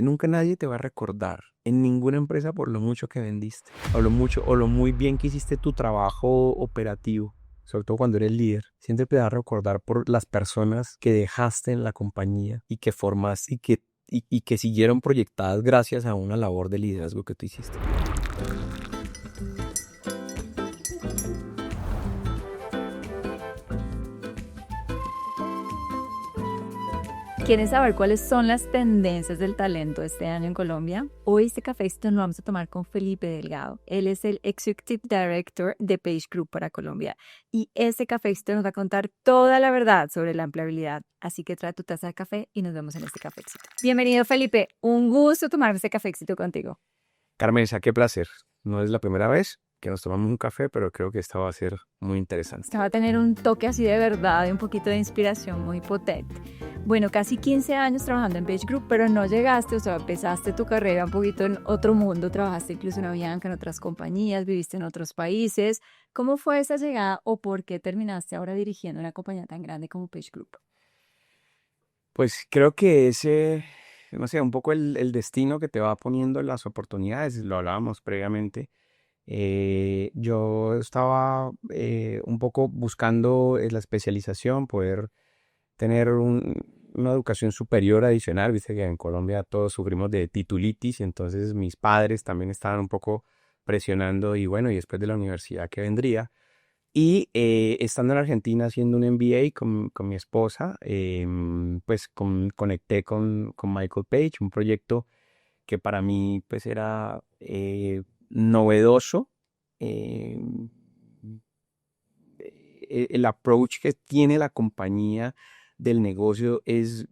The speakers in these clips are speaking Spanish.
Nunca nadie te va a recordar en ninguna empresa por lo mucho que vendiste, o lo mucho, o lo muy bien que hiciste tu trabajo operativo, sobre todo cuando eres líder. Siempre te va a recordar por las personas que dejaste en la compañía y que formaste y que siguieron proyectadas gracias a una labor de liderazgo que tú hiciste. ¿Quieres saber cuáles son las tendencias del talento este año en Colombia? Hoy este cafecito lo vamos a tomar con Felipe Delgado. Él es el Executive Director de Page Group para Colombia. Y este cafecito nos va a contar toda la verdad sobre la empleabilidad. Así que trae tu taza de café y nos vemos en este cafecito. Bienvenido, Felipe. Un gusto tomar este cafecito contigo. Carmenza, qué placer. No es la primera vez que nos tomamos un café, pero creo que esta va a ser muy interesante. Esta va a tener un toque así de verdad y un poquito de inspiración muy potente. Bueno, casi 15 años trabajando en Page Group, pero no llegaste, o sea, empezaste tu carrera un poquito en otro mundo, trabajaste incluso en Avianca, en otras compañías, viviste en otros países. ¿Cómo fue esa llegada o por qué terminaste ahora dirigiendo una compañía tan grande como Page Group? Pues creo que ese, no sé, un poco el destino que te va poniendo las oportunidades, lo hablábamos previamente. Yo estaba un poco buscando la especialización, poder tener una educación superior adicional. Viste que en Colombia todos sufrimos de titulitis y entonces mis padres también estaban un poco presionando y bueno, y después de la universidad que vendría. Y estando en Argentina haciendo un MBA con mi esposa, pues conecté con Michael Page, un proyecto que para mí pues era novedoso. eh, el approach que tiene la compañía del negocio es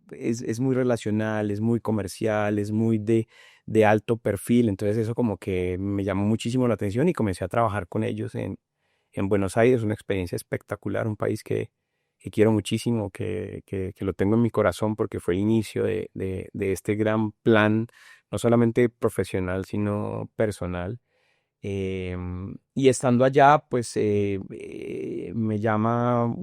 muy relacional, es muy comercial, es muy de alto perfil. Entonces eso como que me llamó muchísimo la atención y comencé a trabajar con ellos en Buenos Aires. Una experiencia espectacular, un país que quiero muchísimo, que lo tengo en mi corazón porque fue el inicio de este gran plan, no solamente profesional, sino personal. Y estando allá, pues me llama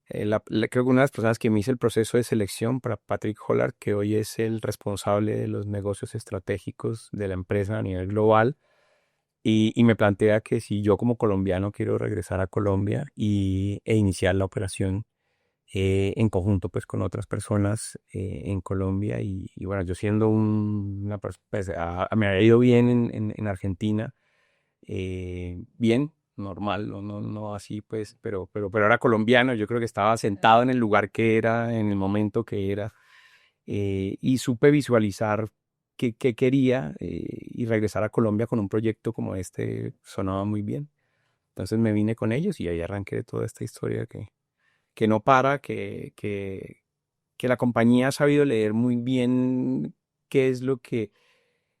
creo que una de las personas que me hizo el proceso de selección para Patrick Hollard, que hoy es el responsable de los negocios estratégicos de la empresa a nivel global, y me plantea que si yo como colombiano quiero regresar a Colombia e iniciar la operación en conjunto pues con otras personas en Colombia y bueno, yo siendo pues, me había ido bien en Argentina, bien, normal, no así pues, pero era colombiano. Yo creo que estaba sentado en el lugar que era, en el momento que era, y supe visualizar qué quería, y regresar a Colombia con un proyecto como este sonaba muy bien. Entonces me vine con ellos y ahí arranqué toda esta historia que no para, que la compañía ha sabido leer muy bien qué es lo que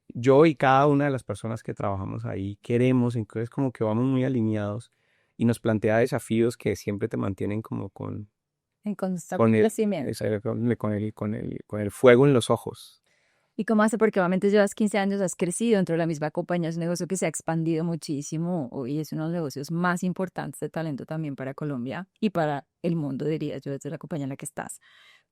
yo y cada una de las personas que trabajamos ahí queremos. Entonces como que vamos muy alineados y nos plantea desafíos que siempre te mantienen como En constante con crecimiento. con el fuego en los ojos. ¿Y cómo hace? Porque obviamente llevas 15 años, has crecido dentro de la misma compañía, es un negocio que se ha expandido muchísimo y es uno de los negocios más importantes de talento también para Colombia y para el mundo, diría yo, desde la compañía en la que estás.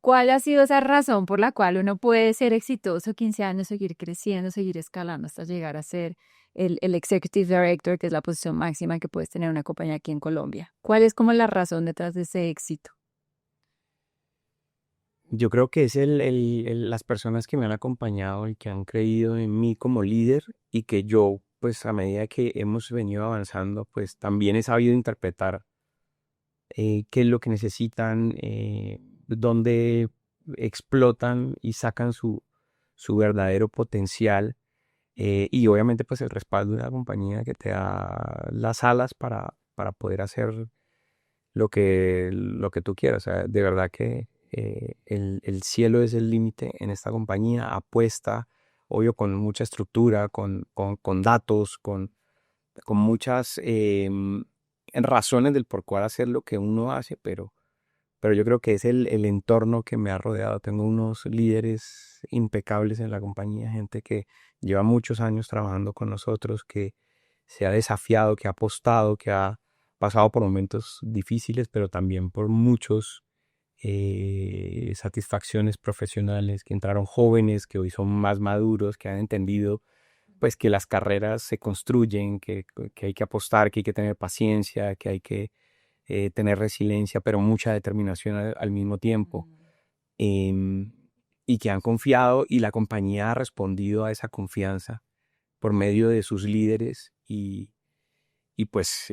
¿Cuál ha sido esa razón por la cual uno puede ser exitoso 15 años, seguir creciendo, seguir escalando hasta llegar a ser el Executive Director, que es la posición máxima que puedes tener en una compañía aquí en Colombia? ¿Cuál es como la razón detrás de ese éxito? Yo creo que es las personas que me han acompañado y que han creído en mí como líder y que yo, pues a medida que hemos venido avanzando, pues también he sabido interpretar qué es lo que necesitan, dónde explotan y sacan su verdadero potencial, y obviamente pues el respaldo de una compañía que te da las alas para poder hacer lo que tú quieras. O sea, de verdad que el cielo es el límite en esta compañía. Apuesta, obvio, con mucha estructura, con datos, con muchas razones del por cuál hacer lo que uno hace, pero yo creo que es el entorno que me ha rodeado. Tengo unos líderes impecables en la compañía, gente que lleva muchos años trabajando con nosotros, que se ha desafiado, que ha apostado, que ha pasado por momentos difíciles, pero también por muchos satisfacciones profesionales, que entraron jóvenes, que hoy son más maduros, que han entendido pues que las carreras se construyen, que hay que apostar, que hay que tener paciencia, que hay que tener resiliencia, pero mucha determinación al mismo tiempo. em, y que han confiado y la compañía ha respondido a esa confianza por medio de sus líderes y pues,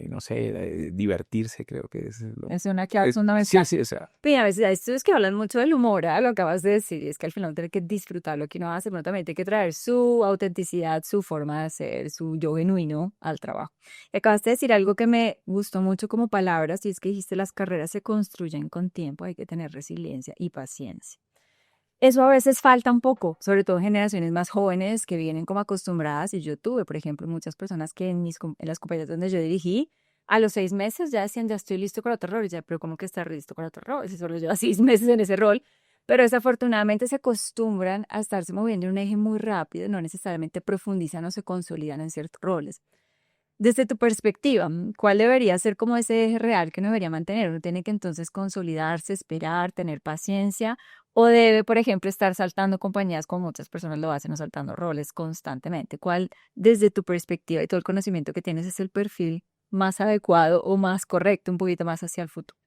no sé, divertirse creo que es Es una clave sí, fundamental. sí, o sea, Pero a veces esto es que hablan mucho del humor, ¿ah? Lo acabas de decir, y es que al final uno tiene que disfrutar lo que uno hace, pero también tiene que traer su autenticidad, su forma de ser, su yo genuino al trabajo. Y acabas de decir algo que me gustó mucho como palabras, y es que dijiste las carreras se construyen con tiempo, hay que tener resiliencia y paciencia. Eso a veces falta un poco, sobre todo en generaciones más jóvenes que vienen como acostumbradas, y yo tuve, por ejemplo, muchas personas que en las compañías donde yo dirigí, a los 6 meses ya decían, ya estoy listo para otro rol, y ya, pero ¿cómo que está listo para otro rol? Si solo lleva 6 meses en ese rol, pero desafortunadamente se acostumbran a estarse moviendo en un eje muy rápido, no necesariamente profundizan o se consolidan en ciertos roles. Desde tu perspectiva, ¿cuál debería ser como ese eje real que uno debería mantener? ¿Uno tiene que entonces consolidarse, esperar, tener paciencia? ¿O debe, por ejemplo, estar saltando compañías como muchas personas lo hacen o saltando roles constantemente? ¿Cuál, desde tu perspectiva y todo el conocimiento que tienes, es el perfil más adecuado o más correcto, un poquito más hacia el futuro?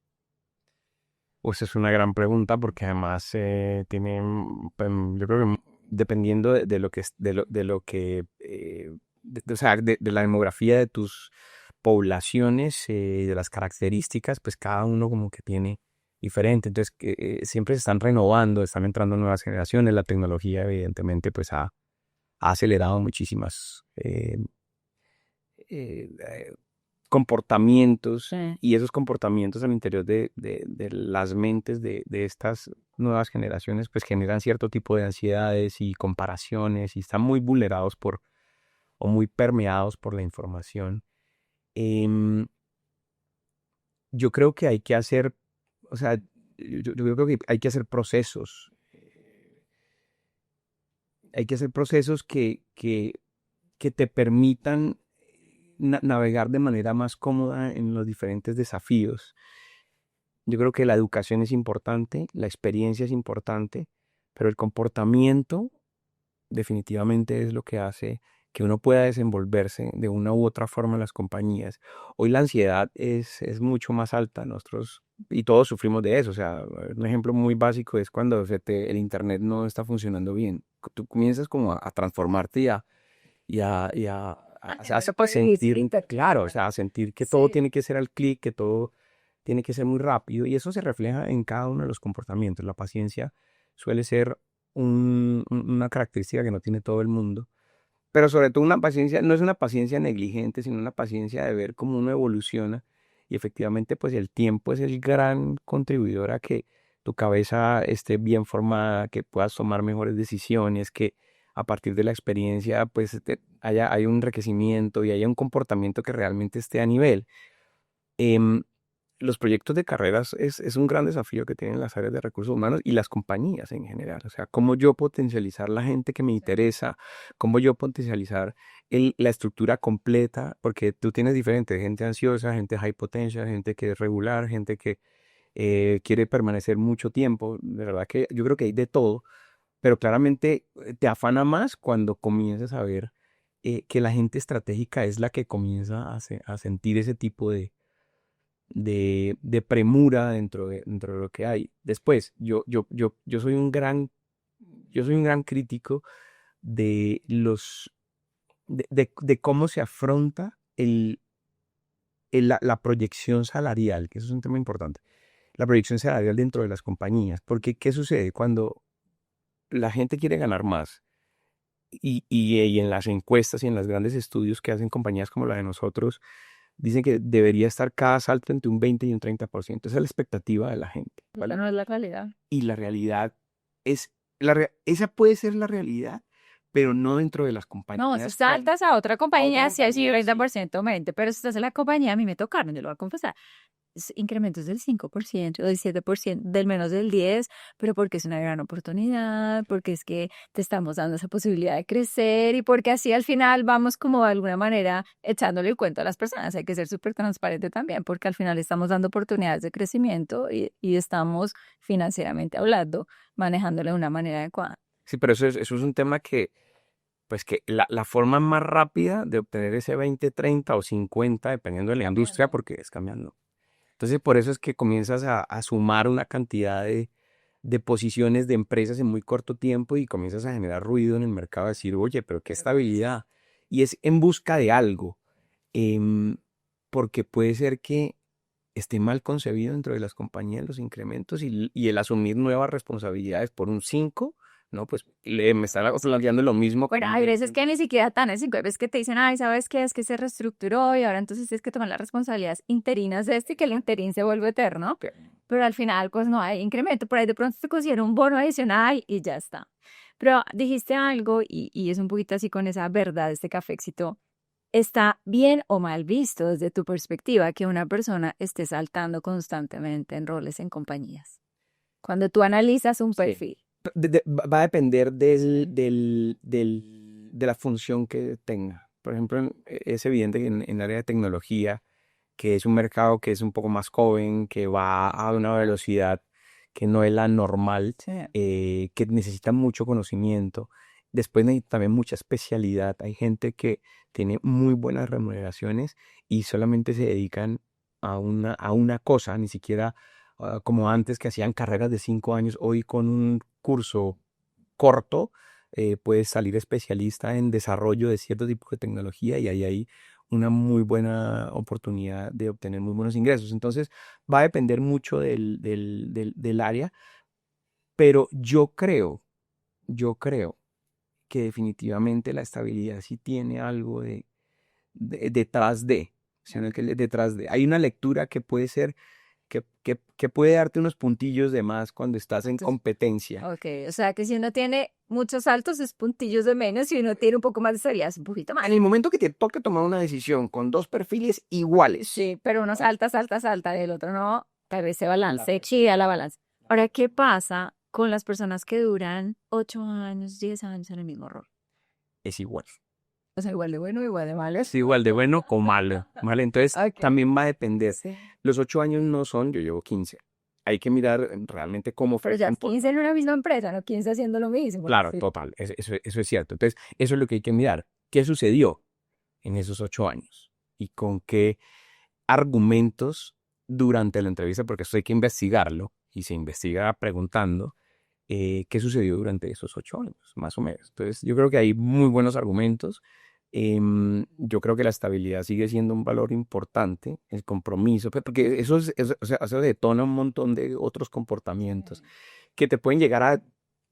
pues es una gran pregunta porque además tiene, yo creo que dependiendo de lo que, de lo que, o sea, de la demografía de tus poblaciones, de las características, pues cada uno como que tiene diferente. Entonces, siempre se están renovando, están entrando nuevas generaciones. La tecnología, evidentemente, pues ha acelerado muchísimas comportamientos Sí. y esos comportamientos al interior de las mentes de estas nuevas generaciones pues generan cierto tipo de ansiedades y comparaciones y están muy vulnerados por o muy permeados por la información. Em, yo creo que hay que hacer, o sea, yo creo que hay que hacer procesos que te permitan navegar de manera más cómoda en los diferentes desafíos. Yo creo que la educación es importante, la experiencia es importante, pero el comportamiento definitivamente es lo que hace que uno pueda desenvolverse de una u otra forma en las compañías. Hoy la ansiedad es mucho más alta, nosotros, y todos sufrimos de eso. O sea, un ejemplo muy básico es cuando el internet no está funcionando bien. Tú comienzas como a transformarte pues sentir, claro, o sea, a sentir que todo Sí. tiene que ser al clic, que todo tiene que ser muy rápido y eso se refleja en cada uno de los comportamientos. La paciencia suele ser una característica que no tiene todo el mundo, pero sobre todo una paciencia, no es una paciencia negligente, sino una paciencia de ver cómo uno evoluciona y efectivamente pues el tiempo es el gran contribuidor a que tu cabeza esté bien formada, que puedas tomar mejores decisiones, que a partir de la experiencia pues hay un enriquecimiento y haya un comportamiento que realmente esté a nivel. Em, los proyectos de carreras es un gran desafío que tienen las áreas de recursos humanos y las compañías en general. O sea, cómo yo potencializar la gente que me interesa, cómo yo potencializar la estructura completa, porque tú tienes diferentes, gente ansiosa, gente high potential, gente que es regular, gente que quiere permanecer mucho tiempo. De verdad que yo creo que hay de todo, pero claramente te afana más cuando comienzas a ver que la gente estratégica es la que comienza a sentir ese tipo de premura dentro de lo que hay. Después, yo soy un gran crítico de de cómo se afronta la proyección salarial, que eso es un tema importante. La proyección salarial dentro de las compañías, porque ¿qué sucede cuando la gente quiere ganar más? Y en las encuestas y en los grandes estudios que hacen compañías como la de nosotros, dicen que debería estar cada salto entre un 20 y un 30%. Esa es la expectativa de la gente, Esa ¿vale? no es la realidad. Y la realidad es, esa puede ser la realidad, pero no dentro de las No, si compañías. saltas a otra A otra compañía, sí hay sí compañía, sí. 30%, 20%, pero si estás en la compañía, a mí me tocaron, yo lo voy a confesar. incrementos del 5%, del 7%, del menos del 10%, pero porque es una gran oportunidad, porque es que te estamos dando esa posibilidad de crecer y porque así al final vamos como de alguna manera echándole el cuento a las personas. Hay que ser súper transparente también, porque al final estamos dando oportunidades de crecimiento y estamos financieramente hablando, manejándolo de una manera adecuada. Sí, pero eso es un tema que, pues que la forma más rápida de obtener ese 20, 30 o 50, dependiendo de la industria, porque es cambiando. Entonces, por eso es que comienzas a sumar una cantidad de posiciones de empresas en muy corto tiempo y comienzas a generar ruido en el mercado, a decir, oye, pero qué estabilidad. Y es en busca de algo, em, porque puede ser que esté mal concebido dentro de las compañías los incrementos y el asumir nuevas responsabilidades por un 5, ¿no? Pues me están planteando lo mismo. Bueno, hay veces que ni siquiera tan es 5, hay veces que te dicen, ay, ¿sabes qué? Es que se reestructuró y ahora entonces tienes que tomar las responsabilidades interinas de esto y que el interín se vuelve eterno. Pero al final, pues no hay incremento. Por ahí de pronto te consiguieron un bono adicional y ya está. Pero dijiste algo y es un poquito así con esa verdad, este café éxito. ¿Está bien o mal visto desde tu perspectiva que una persona esté saltando constantemente en roles en compañías? Cuando tú analizas un Sí. perfil. Va a depender de la función que tenga. Por ejemplo, es evidente que en el área de tecnología, que es un mercado que es un poco más joven, que va a una velocidad que no es la normal, Sí. que necesita mucho conocimiento. Después necesita también mucha especialidad. Hay gente que tiene muy buenas remuneraciones y solamente se dedican a una cosa, ni siquiera como antes que hacían carreras de 5 años. Hoy con un curso corto puedes salir especialista en desarrollo de cierto tipo de tecnología y ahí hay una muy buena oportunidad de obtener muy buenos ingresos. Entonces va a depender mucho del área, pero yo creo que definitivamente la estabilidad sí tiene algo detrás de, sino que detrás de. Hay una lectura que puede ser, que puede darte unos puntillos de más cuando estás en Entonces, competencia. ok, o sea que si uno tiene muchos altos es puntillos de menos y uno tiene un poco más de estabilidad es un poquito más. En el momento que te toque tomar una decisión con dos perfiles iguales, Sí, pero uno salta, salta, salta y el otro no, tal vez se balance, chida la balanza. Ahora, ¿qué pasa con las personas que duran 8 años, 10 años en el mismo rol? es igual. O sea, igual de bueno, igual de malo. Es igual de bueno o malo, ¿vale? Entonces Ok. también va a depender. Sí. Los 8 años no son, yo llevo 15. Hay que mirar realmente cómo fue Pero el ya tiempo. 15 en una misma empresa, no 15 haciendo lo mismo. Claro, Sí. total, eso es cierto. Entonces, eso es lo que hay que mirar. ¿Qué sucedió en esos 8 años? ¿Y con qué argumentos durante la entrevista? Porque eso hay que investigarlo y se investiga preguntando qué sucedió durante esos 8 años, más o menos. Entonces, yo creo que hay muy buenos argumentos. Yo creo que la estabilidad sigue siendo un valor importante, el compromiso, porque o sea, eso detona un montón de otros comportamientos que te pueden llegar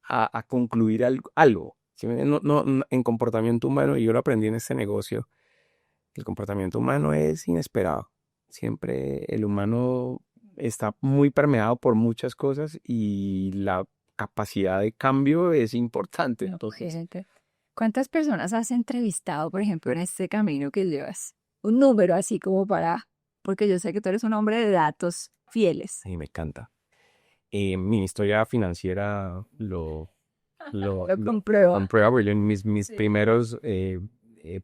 a concluir algo. ¿Sí? En comportamiento humano, y yo lo aprendí en este negocio, el comportamiento humano es inesperado. Siempre el humano está muy permeado por muchas cosas y la capacidad de cambio es importante. Entonces, Gente. ¿Cuántas personas has entrevistado, por ejemplo, en este camino que llevas? Un número así como para, porque yo sé que tú eres un hombre de datos fieles. sí, me encanta. Mi historia financiera Lo lo comprueba. comprueba, porque mis Sí. primeros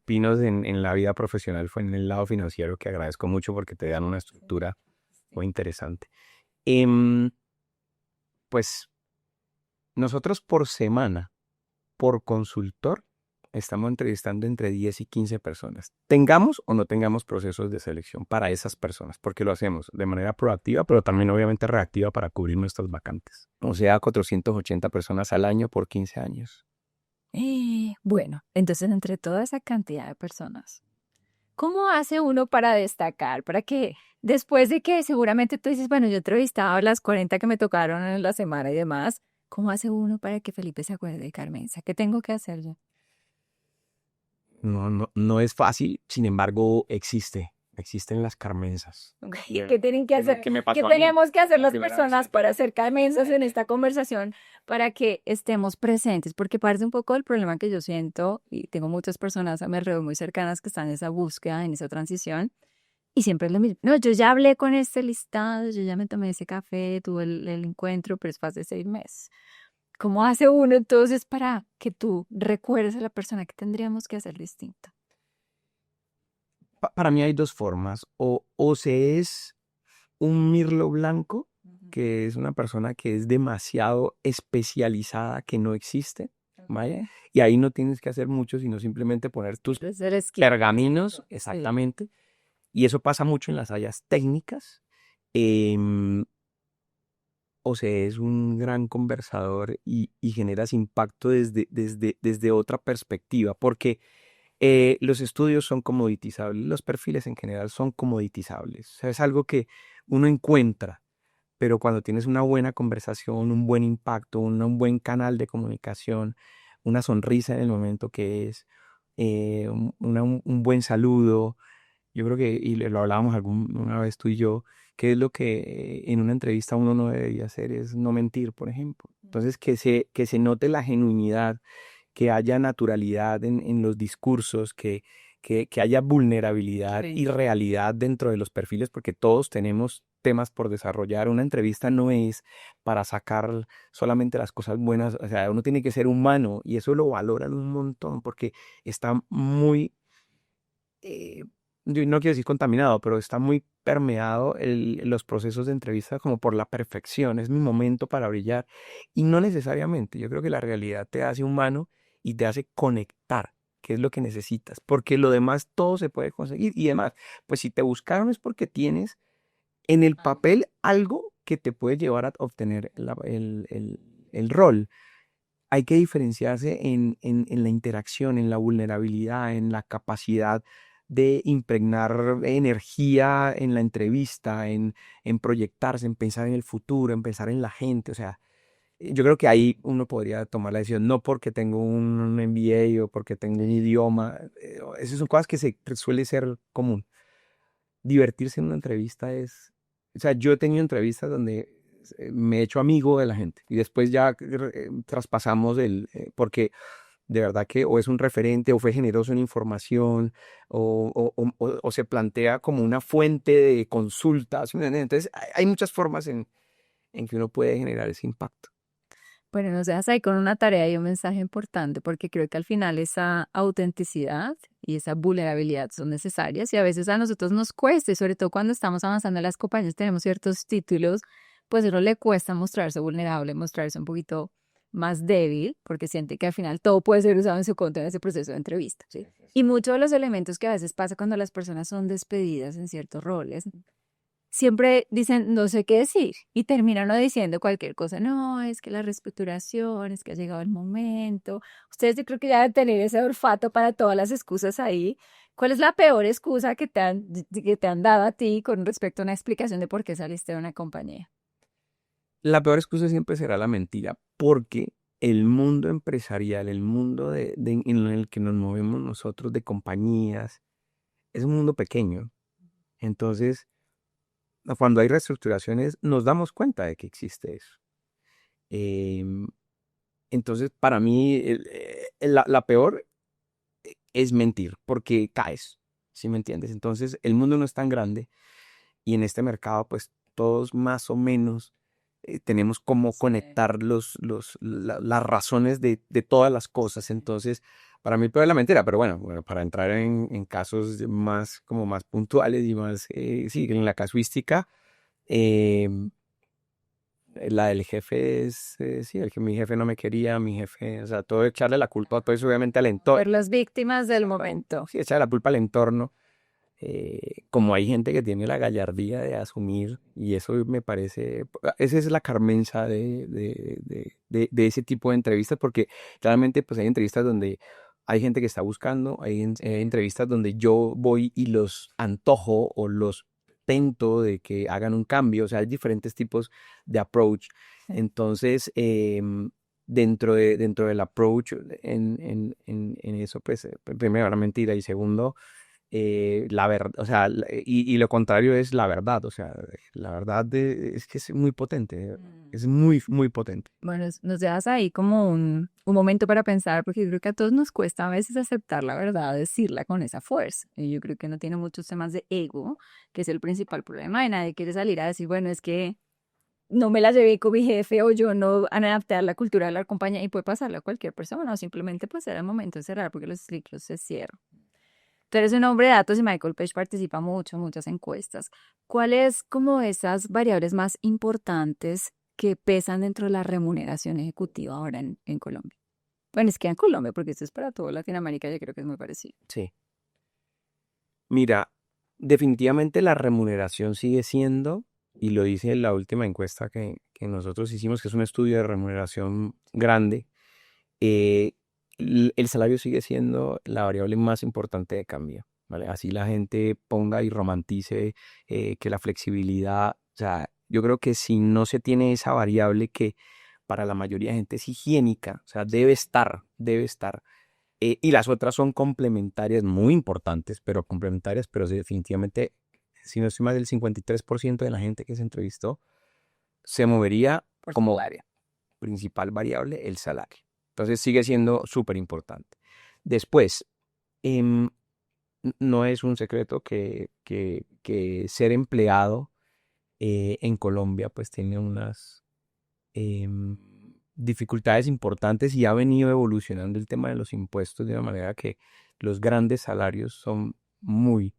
pinos en la vida profesional fue en el lado financiero, que agradezco mucho porque te dan una estructura muy interesante. Em, pues nosotros por semana, por consultor, estamos entrevistando entre 10 y 15 personas. Tengamos o no tengamos procesos de selección para esas personas, porque lo hacemos de manera proactiva, pero también obviamente reactiva para cubrir nuestras vacantes. O sea, 480 personas al año por 15 años. Bueno, entonces entre toda esa cantidad de personas, ¿cómo hace uno para destacar? Para que después de que seguramente tú dices, bueno, yo he entrevistado a las 40 que me tocaron en la semana y demás, ¿cómo hace uno para que Felipe se acuerde de Carmenza? ¿Qué tengo que hacer yo? No es fácil, sin embargo, existen las carmenzas. Ok, ¿qué tienen que hacer? ¿Qué me ¿Qué pasó a mí? tenemos que hacer las Primera vez. personas para ser carmenzas en esta conversación para que estemos presentes? Porque parte un poco del problema que yo siento y tengo muchas personas a mi alrededor muy cercanas que están en esa búsqueda, en esa transición. Y siempre es lo mismo. No, yo ya hablé con este listado, yo ya me tomé ese café, tuve el encuentro, pero es fue hace 6 meses. ¿Cómo hace uno entonces para que tú recuerdes a la persona que tendríamos que hacer distinto? Para mí hay dos formas. O se es un mirlo blanco, Ujú. que es una persona que es demasiado especializada, que no existe, ¿vale? Ok. Y ahí no tienes que hacer mucho, sino simplemente poner tus Entonces eres pergaminos, sí. exactamente. Y eso pasa mucho en las áreas técnicas. em, o se es un gran conversador y generas impacto desde otra perspectiva, porque los estudios son comoditizables, los perfiles en general son comoditizables. O sea, es algo que uno encuentra, pero cuando tienes una buena conversación, un buen impacto, un buen canal de comunicación, una sonrisa en el momento que es, un buen saludo, yo creo que, y lo hablábamos alguna vez tú y yo, que es lo que en una entrevista uno no debería hacer, es no mentir, por ejemplo. Entonces, que se note la genuinidad, que haya naturalidad en los discursos, que haya vulnerabilidad y Sí. realidad dentro de los perfiles, porque todos tenemos temas por desarrollar. Una entrevista no es para sacar solamente las cosas buenas, o sea, uno tiene que ser humano y eso lo valoran un montón porque está muy, eh, yo no quiero decir contaminado, pero está muy permeado los procesos de entrevista como por la perfección. Es mi momento para brillar. Y no necesariamente. Yo creo que la realidad te hace humano y te hace conectar, que es lo que necesitas. Porque lo demás todo se puede conseguir. Y además, pues si te buscaron es porque tienes en el papel algo que te puede llevar a obtener el rol. Hay que diferenciarse en la interacción, en la vulnerabilidad, en la capacidad de impregnar energía en la entrevista, en proyectarse, en pensar en el futuro, en pensar en la gente. O sea, yo creo que ahí uno podría tomar la decisión, no porque tengo un MBA o porque tengo un idioma. Esas son cosas que suele ser común. Divertirse en una entrevista es, o sea, yo he tenido entrevistas donde me he hecho amigo de la gente y después ya traspasamos porque de verdad que o es un referente o fue generoso en información o se plantea como una fuente de consultas. ¿Sí me entiendes? Entonces, hay muchas formas en que uno puede generar ese impacto. Bueno, nos dejas ahí con una tarea y un mensaje importante porque creo que al final esa autenticidad y esa vulnerabilidad son necesarias y a veces a nosotros nos cuesta, y sobre todo cuando estamos avanzando en las compañías, tenemos ciertos títulos, pues a uno le cuesta mostrarse vulnerable, mostrarse un poquito más débil porque siente que al final todo puede ser usado en su contra en ese proceso de entrevista, ¿sí? Y muchos de los elementos que a veces pasa cuando las personas son despedidas en ciertos roles siempre dicen no sé qué decir y terminan no diciendo cualquier cosa. No, es que la reestructuración, es que ha llegado el momento. Ustedes yo creo que ya deben tener ese olfato para todas las excusas ahí. ¿Cuál es la peor excusa que te han dado a ti con respecto a una explicación de por qué saliste de una compañía? La peor excusa siempre será la mentira, porque el mundo empresarial, el mundo en el que nos movemos nosotros de compañías, es un mundo pequeño. Entonces, cuando hay reestructuraciones, nos damos cuenta de que existe eso. Em, entonces, para mí, la peor es mentir, porque caes, ¿sí me entiendes? Entonces, el mundo no es tan grande y en este mercado, pues todos más o menos tenemos cómo Sí. conectar las razones de todas las cosas. Entonces, para mí, peor es la mentira, pero bueno, para entrar en casos más, como más puntuales y más, sí, en la casuística. eh, La del jefe es, sí, el que mi jefe no me quería, mi jefe, o sea, todo echarle la culpa, pues obviamente al entorno, Por las víctimas del exactamente, momento. sí, echarle la culpa al entorno, como hay gente que tiene la gallardía de asumir, y eso me parece, esa es la carmenza de ese tipo de entrevistas, porque claramente pues hay entrevistas donde hay gente que está buscando, hay entrevistas donde yo voy y los antojo o los tento de que hagan un cambio, o sea, hay diferentes tipos de approach. Sí. Entonces, dentro del approach en eso, pues, primero la mentira y segundo, la verdad, o sea, y lo contrario es la verdad, o sea, la verdad es que es muy potente, es muy, muy potente. Bueno, nos dejas ahí como un momento para pensar, porque yo creo que a todos nos cuesta a veces aceptar la verdad, decirla con esa fuerza. Y yo creo que no tiene muchos temas de ego, que es el principal problema, y nadie quiere salir a decir, bueno, es que no me la llevé con mi jefe o yo no adapté a la cultura de la compañía y puede pasarle a cualquier persona o simplemente pues era el momento de cerrar porque los ciclos se cierran. Tú eres un hombre de datos y Michael Page participa mucho en muchas encuestas. ¿Cuáles como esas variables más importantes que pesan dentro de la remuneración ejecutiva ahora en Colombia? Bueno, es que en Colombia, porque esto es para toda Latinoamérica, yo creo que es muy parecido. Sí. Mira, definitivamente la remuneración sigue siendo, y lo dice la última encuesta que nosotros hicimos, que es un estudio de remuneración grande, eh, el salario sigue siendo la variable más importante de cambio, ¿vale? Así la gente ponga y romantice que la flexibilidad, o sea, yo creo que si no se tiene esa variable que para la mayoría de gente es higiénica, o sea, debe estar. Y las otras son complementarias, muy importantes, pero complementarias, pero sí, definitivamente, si no estoy mal, del 53% de la gente que se entrevistó se movería Por como salario. principal variable el salario. Entonces sigue siendo súper importante. Después, em, no es un secreto que ser empleado en Colombia pues tiene unas dificultades importantes y ha venido evolucionando el tema de los impuestos de una manera que los grandes salarios son muy,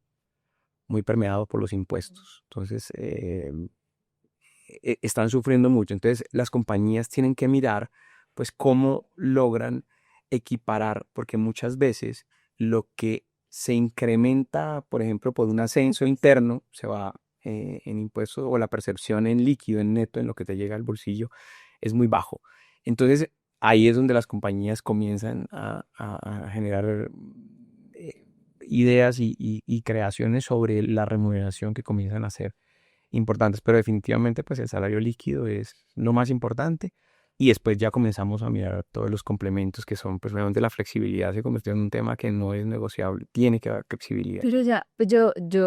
muy permeados por los impuestos. Entonces, están sufriendo mucho. Entonces, las compañías tienen que mirar, pues, cómo logran equiparar, porque muchas veces lo que se incrementa, por ejemplo, por un ascenso interno, se va en impuestos o la percepción en líquido, en neto, en lo que te llega al bolsillo, es muy bajo. Entonces, ahí es donde las compañías comienzan a generar ideas y creaciones sobre la remuneración que comienzan a hacer importantes, pero definitivamente pues el salario líquido es lo más importante y después ya comenzamos a mirar todos los complementos que son pues obviamente la flexibilidad se convirtió en un tema que no es negociable, tiene que haber flexibilidad. Pero ya, pues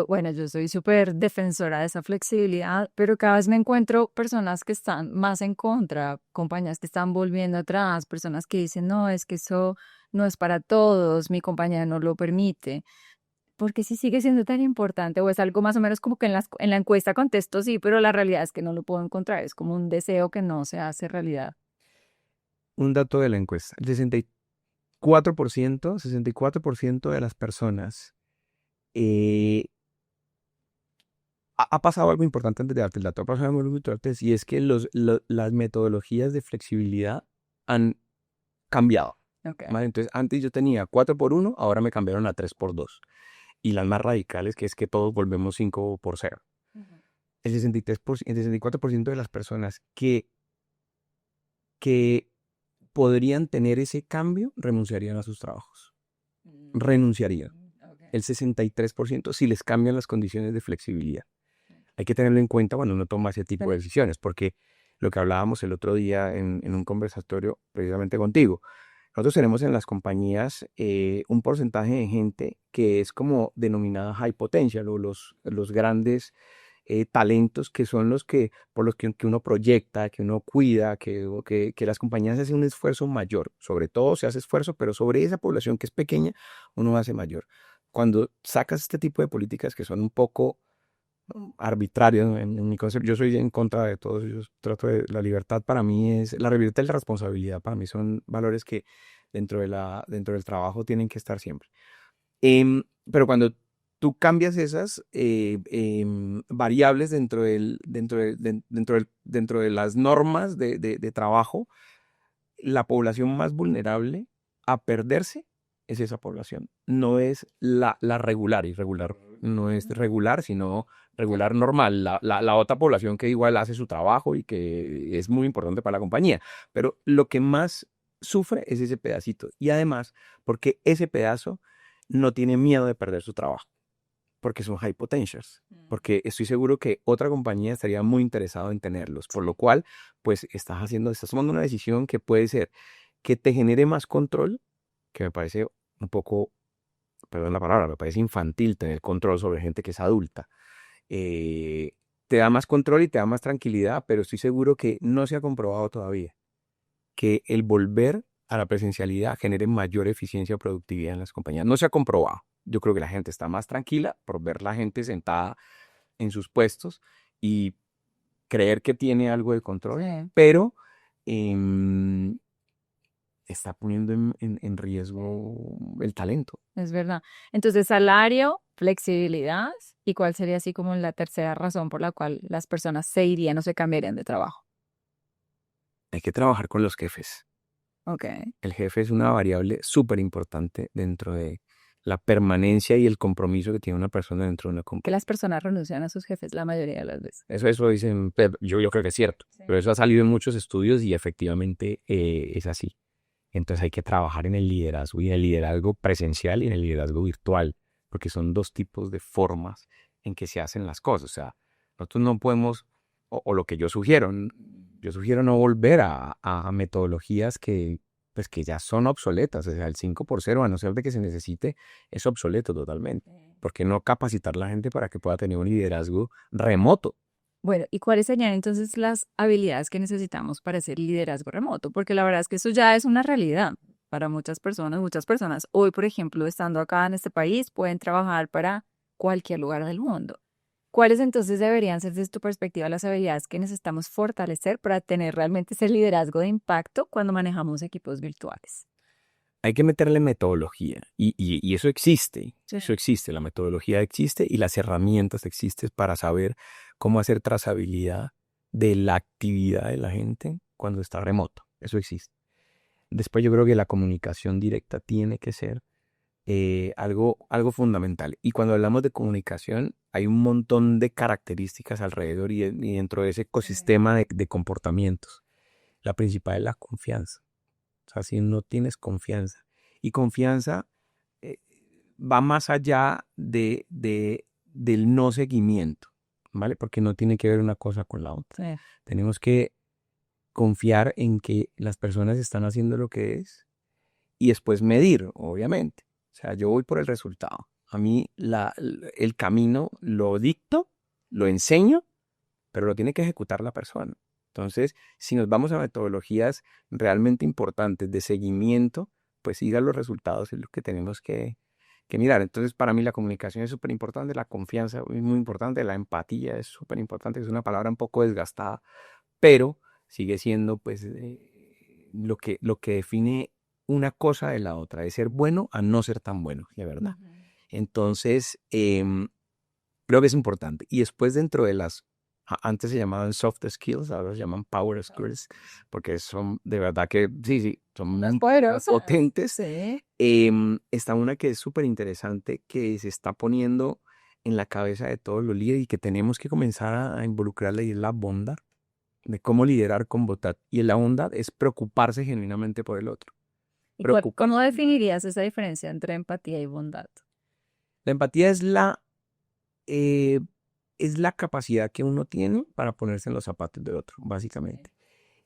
bueno, yo soy súper defensora de esa flexibilidad, pero cada vez me encuentro personas que están más en contra, compañías que están volviendo atrás, personas que dicen, no, es que eso no es para todos, mi compañía no lo permite. Porque si sigue siendo tan importante o es algo más o menos como que en la encuesta contesto sí, pero la realidad es que no lo puedo encontrar, es como un deseo que no se hace realidad. Un dato de la encuesta, el 64% de las personas eh, ha pasado algo importante antes de darte el dato, ha pasado algo muy importante y es que las metodologías de flexibilidad han cambiado. Okay. ¿Vale? Entonces, antes yo tenía 4x1, ahora me cambiaron a 3x2. Y las más radicales, que es que todos volvemos 5x0. Ujú. El 63%, el 64% de las personas que podrían tener ese cambio renunciarían a sus trabajos. Renunciarían. Okay. El 63% si les cambian las condiciones de flexibilidad. Hay que tenerlo en cuenta cuando uno toma ese tipo de decisiones, porque lo que hablábamos el otro día en un conversatorio precisamente contigo, nosotros tenemos en las compañías un porcentaje de gente que es como denominada high potential o los grandes talentos que son los que, por los que uno proyecta, que uno cuida, que las compañías hacen un esfuerzo mayor. Sobre todo se hace esfuerzo, pero sobre esa población que es pequeña, uno hace mayor. Cuando sacas este tipo de políticas que son un poco arbitrarias, ¿no? En mi concepto, yo soy en contra de todo, yo trato de la libertad para mí es, la libertad y la responsabilidad para mí son valores que dentro del trabajo tienen que estar siempre. Pero cuando tú cambias esas variables dentro de las normas de trabajo, la población más vulnerable a perderse es esa población. No es la regular, irregular. No es regular, sino regular normal. La otra población que igual hace su trabajo y que es muy importante para la compañía. Pero lo que más sufre es ese pedacito. Y además, porque ese pedazo no tiene miedo de perder su trabajo, porque son high potentials, porque estoy seguro que otra compañía estaría muy interesado en tenerlos, por lo cual, pues estás tomando una decisión que puede ser que te genere más control, que me parece un poco perdón la palabra, me parece infantil tener control sobre gente que es adulta. Eh, Te da más control y te da más tranquilidad, pero estoy seguro que no se ha comprobado todavía que el volver a la presencialidad genere mayor eficiencia o productividad en las compañías. No se ha comprobado. Yo creo que la gente está más tranquila por ver la gente sentada en sus puestos y creer que tiene algo de control, Sí. pero em, está poniendo en riesgo el talento. Es verdad. Entonces, salario, flexibilidad, ¿y cuál sería así como la tercera razón por la cual las personas se irían o se cambiarían de trabajo? Hay que trabajar con los jefes. Ok. El jefe es una variable súper importante dentro de la permanencia y el compromiso que tiene una persona dentro de una Que compañía. las personas renuncian a sus jefes la mayoría de las veces. Eso dicen, yo creo que es cierto, Sí. pero eso ha salido en muchos estudios y efectivamente es así. Entonces hay que trabajar en el liderazgo y en el liderazgo presencial y en el liderazgo virtual, porque son dos tipos de formas en que se hacen las cosas. O sea, nosotros no podemos, o lo que yo sugiero no volver a metodologías pues que ya son obsoletas. O sea, el 5x0, a no ser de que se necesite, es obsoleto totalmente. ¿Por qué no capacitar a la gente para que pueda tener un liderazgo remoto? Bueno, ¿y cuáles serían entonces las habilidades que necesitamos para hacer liderazgo remoto? Porque la verdad es que eso ya es una realidad para muchas personas. Muchas personas hoy, por ejemplo, estando acá en este país, pueden trabajar para cualquier lugar del mundo. ¿Cuáles entonces deberían ser, desde tu perspectiva, las habilidades que necesitamos fortalecer para tener realmente ese liderazgo de impacto cuando manejamos equipos virtuales? Hay que meterle metodología y eso existe, Sí. eso existe, la metodología existe y las herramientas existen para saber cómo hacer trazabilidad de la actividad de la gente cuando está remoto, eso existe. Después yo creo que la comunicación directa tiene que ser algo fundamental. Y cuando hablamos de comunicación, hay un montón de características alrededor y dentro de ese ecosistema de comportamientos. La principal es la confianza. O sea, si no tienes confianza. Y confianza eh, va más allá del no seguimiento, ¿vale? Porque no tiene que ver una cosa con la otra. Sí. Tenemos que confiar en que las personas están haciendo lo que es y después medir, obviamente. O sea, yo voy por el resultado. A mí el camino lo dicto, lo enseño, pero lo tiene que ejecutar la persona. Entonces, si nos vamos a metodologías realmente importantes de seguimiento, pues ir a los resultados es lo que tenemos que mirar. Entonces, para mí la comunicación es súper importante, la confianza es muy importante, la empatía es súper importante, es una palabra un poco desgastada, pero sigue siendo pues lo que define una cosa de la otra, de ser bueno a no ser tan bueno, de verdad. Ujú. Entonces, creo que es importante. Y después dentro de antes se llamaban soft skills, ahora se llaman power skills, porque son de verdad que, sí, son Las muy poderosas. potentes. Sí. Está una que es súper interesante, que se está poniendo en la cabeza de todos los líderes y que tenemos que comenzar a involucrarle y es la bondad, de cómo liderar con bondad. Y la bondad es preocuparse genuinamente por el otro. ¿Y cómo Preocuparse. definirías esa diferencia entre empatía y bondad? La empatía eh, es la capacidad que uno tiene para ponerse en los zapatos de otro, básicamente.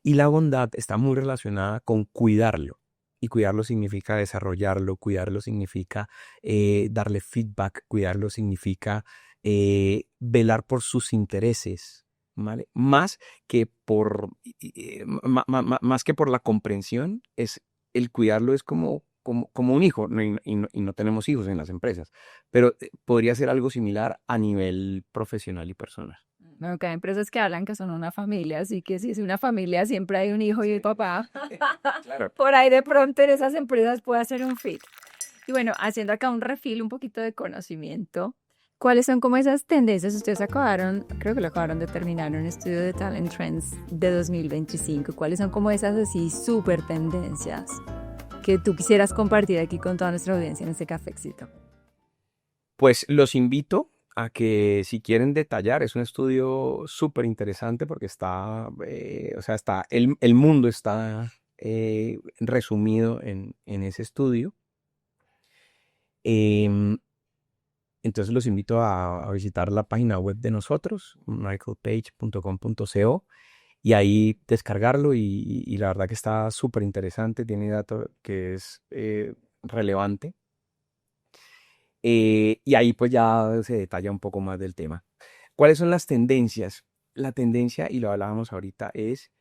Y la bondad está muy relacionada con cuidarlo. Y cuidarlo significa desarrollarlo, cuidarlo significa darle feedback, cuidarlo significa velar por sus intereses, ¿vale? Más que por la comprensión, el cuidarlo es como un hijo, y no tenemos hijos en las empresas, pero podría ser algo similar a nivel profesional y personal. Bueno, que hay empresas que hablan que son una familia, así que si es una familia siempre hay un hijo y un papá. Claro. Por ahí de pronto en esas empresas puede hacer un fit. Y bueno, haciendo acá un refil, un poquito de conocimiento, ¿cuáles son como esas tendencias? Ustedes acabaron, creo que lo acabaron de terminar, un estudio de Talent Trends de 2025. ¿Cuáles son como esas así súper tendencias que tú quisieras compartir aquí con toda nuestra audiencia en este cafecito? Pues los invito a que si quieren detallar, es un estudio súper interesante porque o sea, el mundo está resumido en ese estudio. Em, entonces los invito a visitar la página web de nosotros, michaelpage.com.co, y ahí descargarlo y la verdad que está súper interesante, tiene datos que es relevante. Y ahí pues ya se detalla un poco más del tema. ¿Cuáles son las tendencias? La tendencia, y lo hablábamos ahorita, es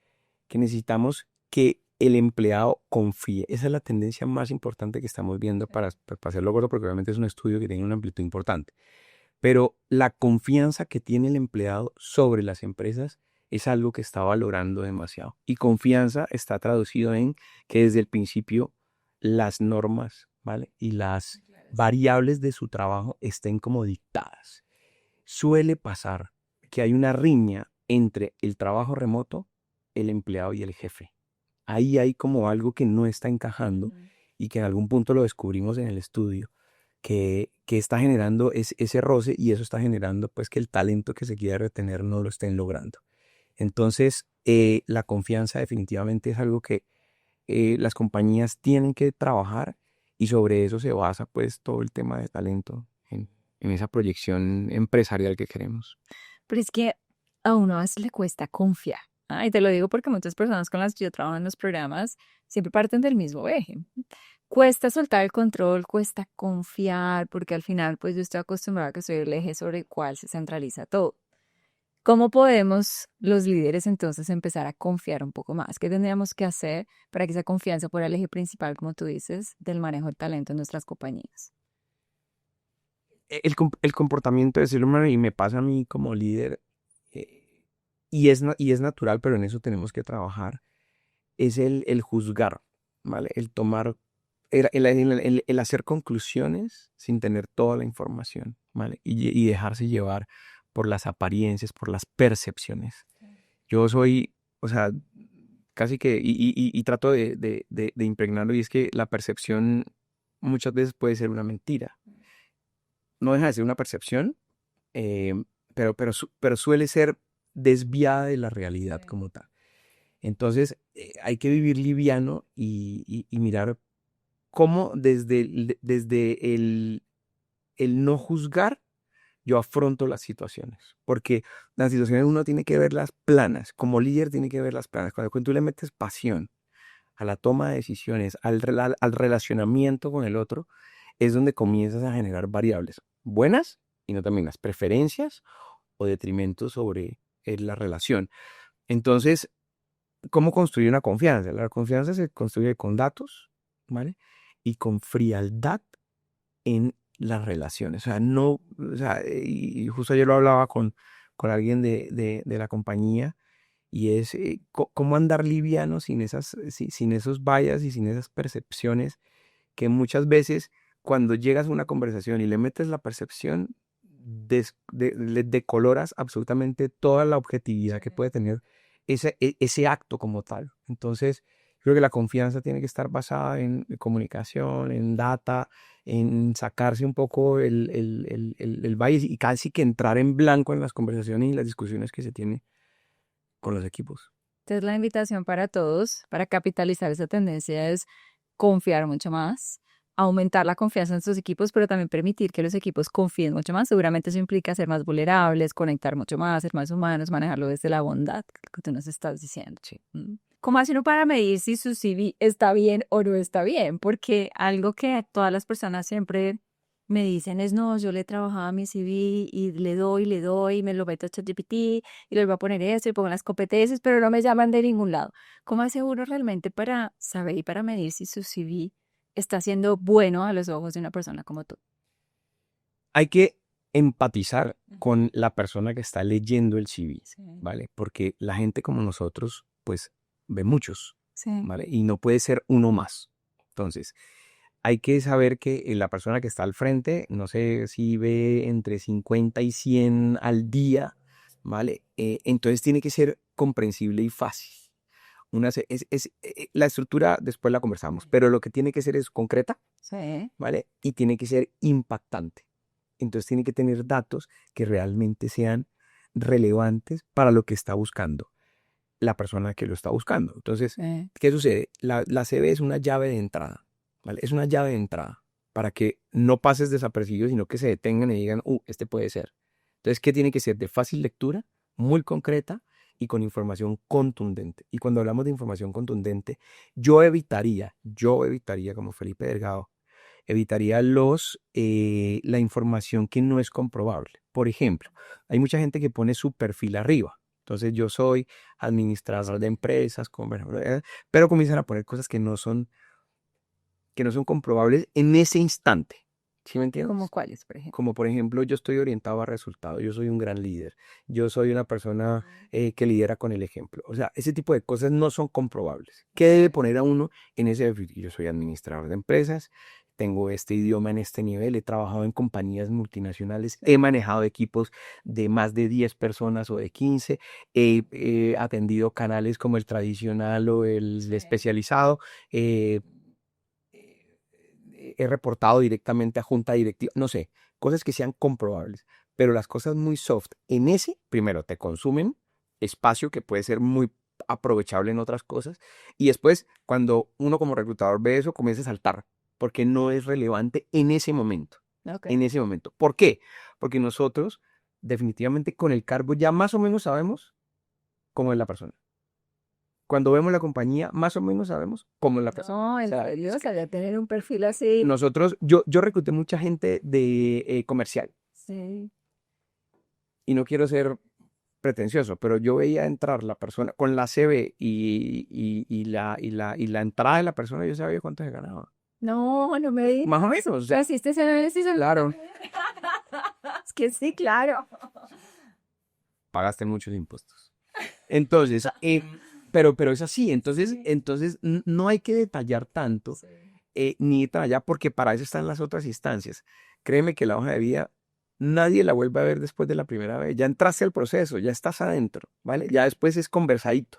que necesitamos que el empleado confíe. Esa es la tendencia más importante que estamos viendo para hacerlo gordo, porque obviamente es un estudio que tiene una amplitud importante. Pero la confianza que tiene el empleado sobre las empresas es algo que está valorando demasiado. Y confianza está traducido en que desde el principio las normas, ¿vale? Y las variables de su trabajo estén como dictadas. Suele pasar que hay una riña entre el trabajo remoto, el empleado y el jefe. Ahí hay como algo que no está encajando y que en algún punto lo descubrimos en el estudio, que está generando ese roce, y eso está generando pues que el talento que se quiere retener no lo estén logrando. Entonces, la confianza definitivamente es algo que las compañías tienen que trabajar, y sobre eso se basa pues todo el tema de talento en esa proyección empresarial que queremos. Pero es que a uno a veces le cuesta confiar. Y te lo digo porque muchas personas con las que yo trabajo en los programas siempre parten del mismo eje. Cuesta soltar el control, cuesta confiar, porque al final pues yo estoy acostumbrada a que soy el eje sobre el cual se centraliza todo. ¿Cómo podemos los líderes entonces empezar a confiar un poco más? ¿Qué tendríamos que hacer para que esa confianza fuera el eje principal, como tú dices, del manejo del talento en nuestras compañías? El comportamiento del ser humano, y me pasa a mí como líder, eh, y es natural, pero en eso tenemos que trabajar, es el juzgar, ¿vale? El tomar, el hacer conclusiones sin tener toda la información, ¿vale? Y dejarse llevar por las apariencias, por las percepciones. Yo soy, o sea, casi que, y trato de impregnarlo, y es que la percepción muchas veces puede ser una mentira. No deja de ser una percepción, eh, pero suele ser desviada de la realidad como tal. Entonces, hay que vivir liviano y mirar cómo desde el no juzgar yo afronto las situaciones. Porque las situaciones uno tiene que verlas planas, como líder tiene que verlas planas. Cuando tú le metes pasión a la toma de decisiones, al relacionamiento con el otro, es donde comienzas a generar variables buenas y no también las preferencias o detrimentos sobre la relación. Entonces, ¿cómo construir una confianza? La confianza se construye con datos, ¿vale? Y con frialdad en las relaciones. O sea, no, o sea, y justo ayer lo hablaba con alguien de la compañía, y es cómo andar liviano sin esos bias y sin esas percepciones que muchas veces cuando llegas a una conversación y le metes la percepción, le decoloras absolutamente toda la objetividad que puede tener ese acto como tal. Entonces, creo que la confianza tiene que estar basada en comunicación, en data, en sacarse un poco el bias, y casi que entrar en blanco en las conversaciones y las discusiones que se tienen con los equipos. Entonces la invitación para todos, para capitalizar esa tendencia, es confiar mucho más, aumentar la confianza en sus equipos, pero también permitir que los equipos confíen mucho más. Seguramente eso implica ser más vulnerables, conectar mucho más, ser más humanos, manejarlo desde la bondad que tú nos estás diciendo. Sí. ¿Cómo hace uno para medir si su CV está bien o no está bien? Porque algo que todas las personas siempre me dicen es, no, yo le trabajaba mi CV y le doy, me lo meto a ChatGPT y le voy a poner eso y pongo las competencias, pero no me llaman de ningún lado. ¿Cómo hace uno realmente para saber y para medir si su CV está siendo bueno a los ojos de una persona como tú? Hay que empatizar con la persona que está leyendo el CV, Sí, ¿vale? Porque la gente como nosotros, pues, ve muchos, sí. ¿vale? Y no puede ser uno más. Entonces, hay que saber que la persona que está al frente, no sé si ve entre 50 y 100 al día, ¿vale? Entonces tiene que ser comprensible y fácil. La estructura después la conversamos, pero lo que tiene que ser es concreta, Sí. ¿vale? Y tiene que ser impactante. Entonces tiene que tener datos que realmente sean relevantes para lo que está buscando la persona que lo está buscando. Entonces, Sí. ¿qué sucede? La CV es una llave de entrada, ¿vale? Es una llave de entrada para que no pases desapercibido, sino que se detengan y digan, este puede ser. Entonces, ¿qué tiene que ser? De fácil lectura, muy concreta y con información contundente. Y cuando hablamos de información contundente, yo evitaría como Felipe Delgado, evitaría la información que no es comprobable. Por ejemplo, hay mucha gente que pone su perfil arriba. Entonces yo soy administrador de empresas, pero comienzan a poner cosas que no son comprobables en ese instante. ¿Sí me entiendes? ¿Como cuáles, por ejemplo? Como por ejemplo, yo estoy orientado a resultados, yo soy un gran líder, yo soy una persona que lidera con el ejemplo. O sea, ese tipo de cosas no son comprobables. ¿Qué debe poner a uno en ese perfil? Yo soy administrador de empresas, tengo este idioma en este nivel, he trabajado en compañías multinacionales, he manejado equipos de más de 10 personas o de 15, he atendido canales como el tradicional o el especializado. eh, He reportado directamente a junta directiva, no sé, cosas que sean comprobables, pero las cosas muy soft en ese, primero, te consumen espacio que puede ser muy aprovechable en otras cosas, y después, cuando uno como reclutador ve eso, comienza a saltar, porque no es relevante en ese momento, Ok. en ese momento. ¿Por qué? Porque nosotros definitivamente con el cargo ya más o menos sabemos cómo es la persona. Cuando vemos la compañía, más o menos sabemos cómo es la persona. No, O en sea, serio, es o que sea, ya tener un perfil así. yo recluté mucha gente de comercial Sí. y no quiero ser pretencioso, pero yo veía entrar la persona con la CV y la entrada de la persona, yo sabía cuánto se ganaba. No, no me digas. Más o menos, o sea, ¿Hiciste ese análisis? claro, Es que sí, claro. pagaste muchos impuestos. Entonces, pero es así, entonces no hay que detallar tanto, ni detallar porque para eso están las otras instancias. Créeme que la hoja de vida nadie la vuelve a ver después de la primera vez. Ya entraste al proceso, ya estás adentro, ¿vale? Ya después es conversadito.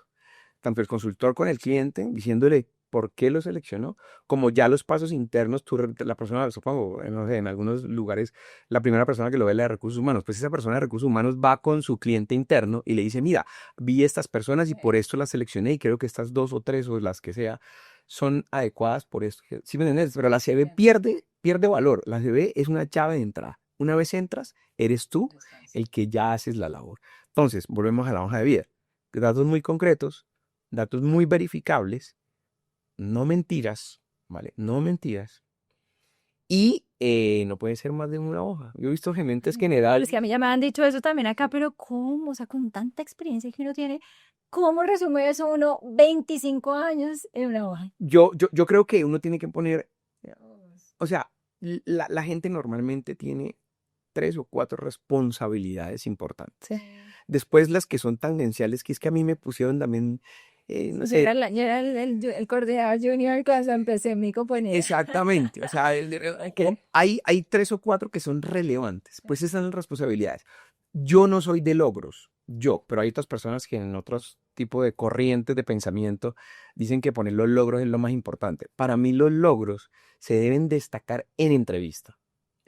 Tanto el consultor con el cliente, diciéndole por qué lo seleccionó, como ya los pasos internos, la persona, supongo, no sé, en algunos lugares, la primera persona que lo ve es la de recursos humanos, pues esa persona de recursos humanos va con su cliente interno y le dice, mira, vi estas personas y por esto las seleccioné y creo que estas 2 o 3 o las que sea son adecuadas por esto. ¿Sí me entiendes? Pero la CV pierde valor. La CV es una llave de entrada. Una vez entras, eres tú el que ya haces la labor. Entonces, volvemos a la hoja de vida. Datos muy concretos, datos muy verificables, no mentiras, ¿vale? No mentiras. Y no puede ser más de una hoja. Yo he visto gerentes Pero generales. es que a mí ya me han dicho eso también acá, pero ¿cómo? O sea, con tanta experiencia que uno tiene, ¿cómo resume eso uno 25 años en una hoja? Yo creo que uno tiene que poner, o sea, la gente normalmente tiene 3 o 4 responsabilidades importantes. Sí. Después las que son tangenciales, que es que a mí me pusieron también, no Yo era, sé, yo era el coordinador junior cuando empecé mi compañía. exactamente, o sea, hay 3 o 4 que son relevantes, pues esas son las responsabilidades. Yo no soy de logros, pero hay otras personas que en otros tipos de corrientes de pensamiento dicen que poner los logros es lo más importante. Para mí los logros se deben destacar en entrevista,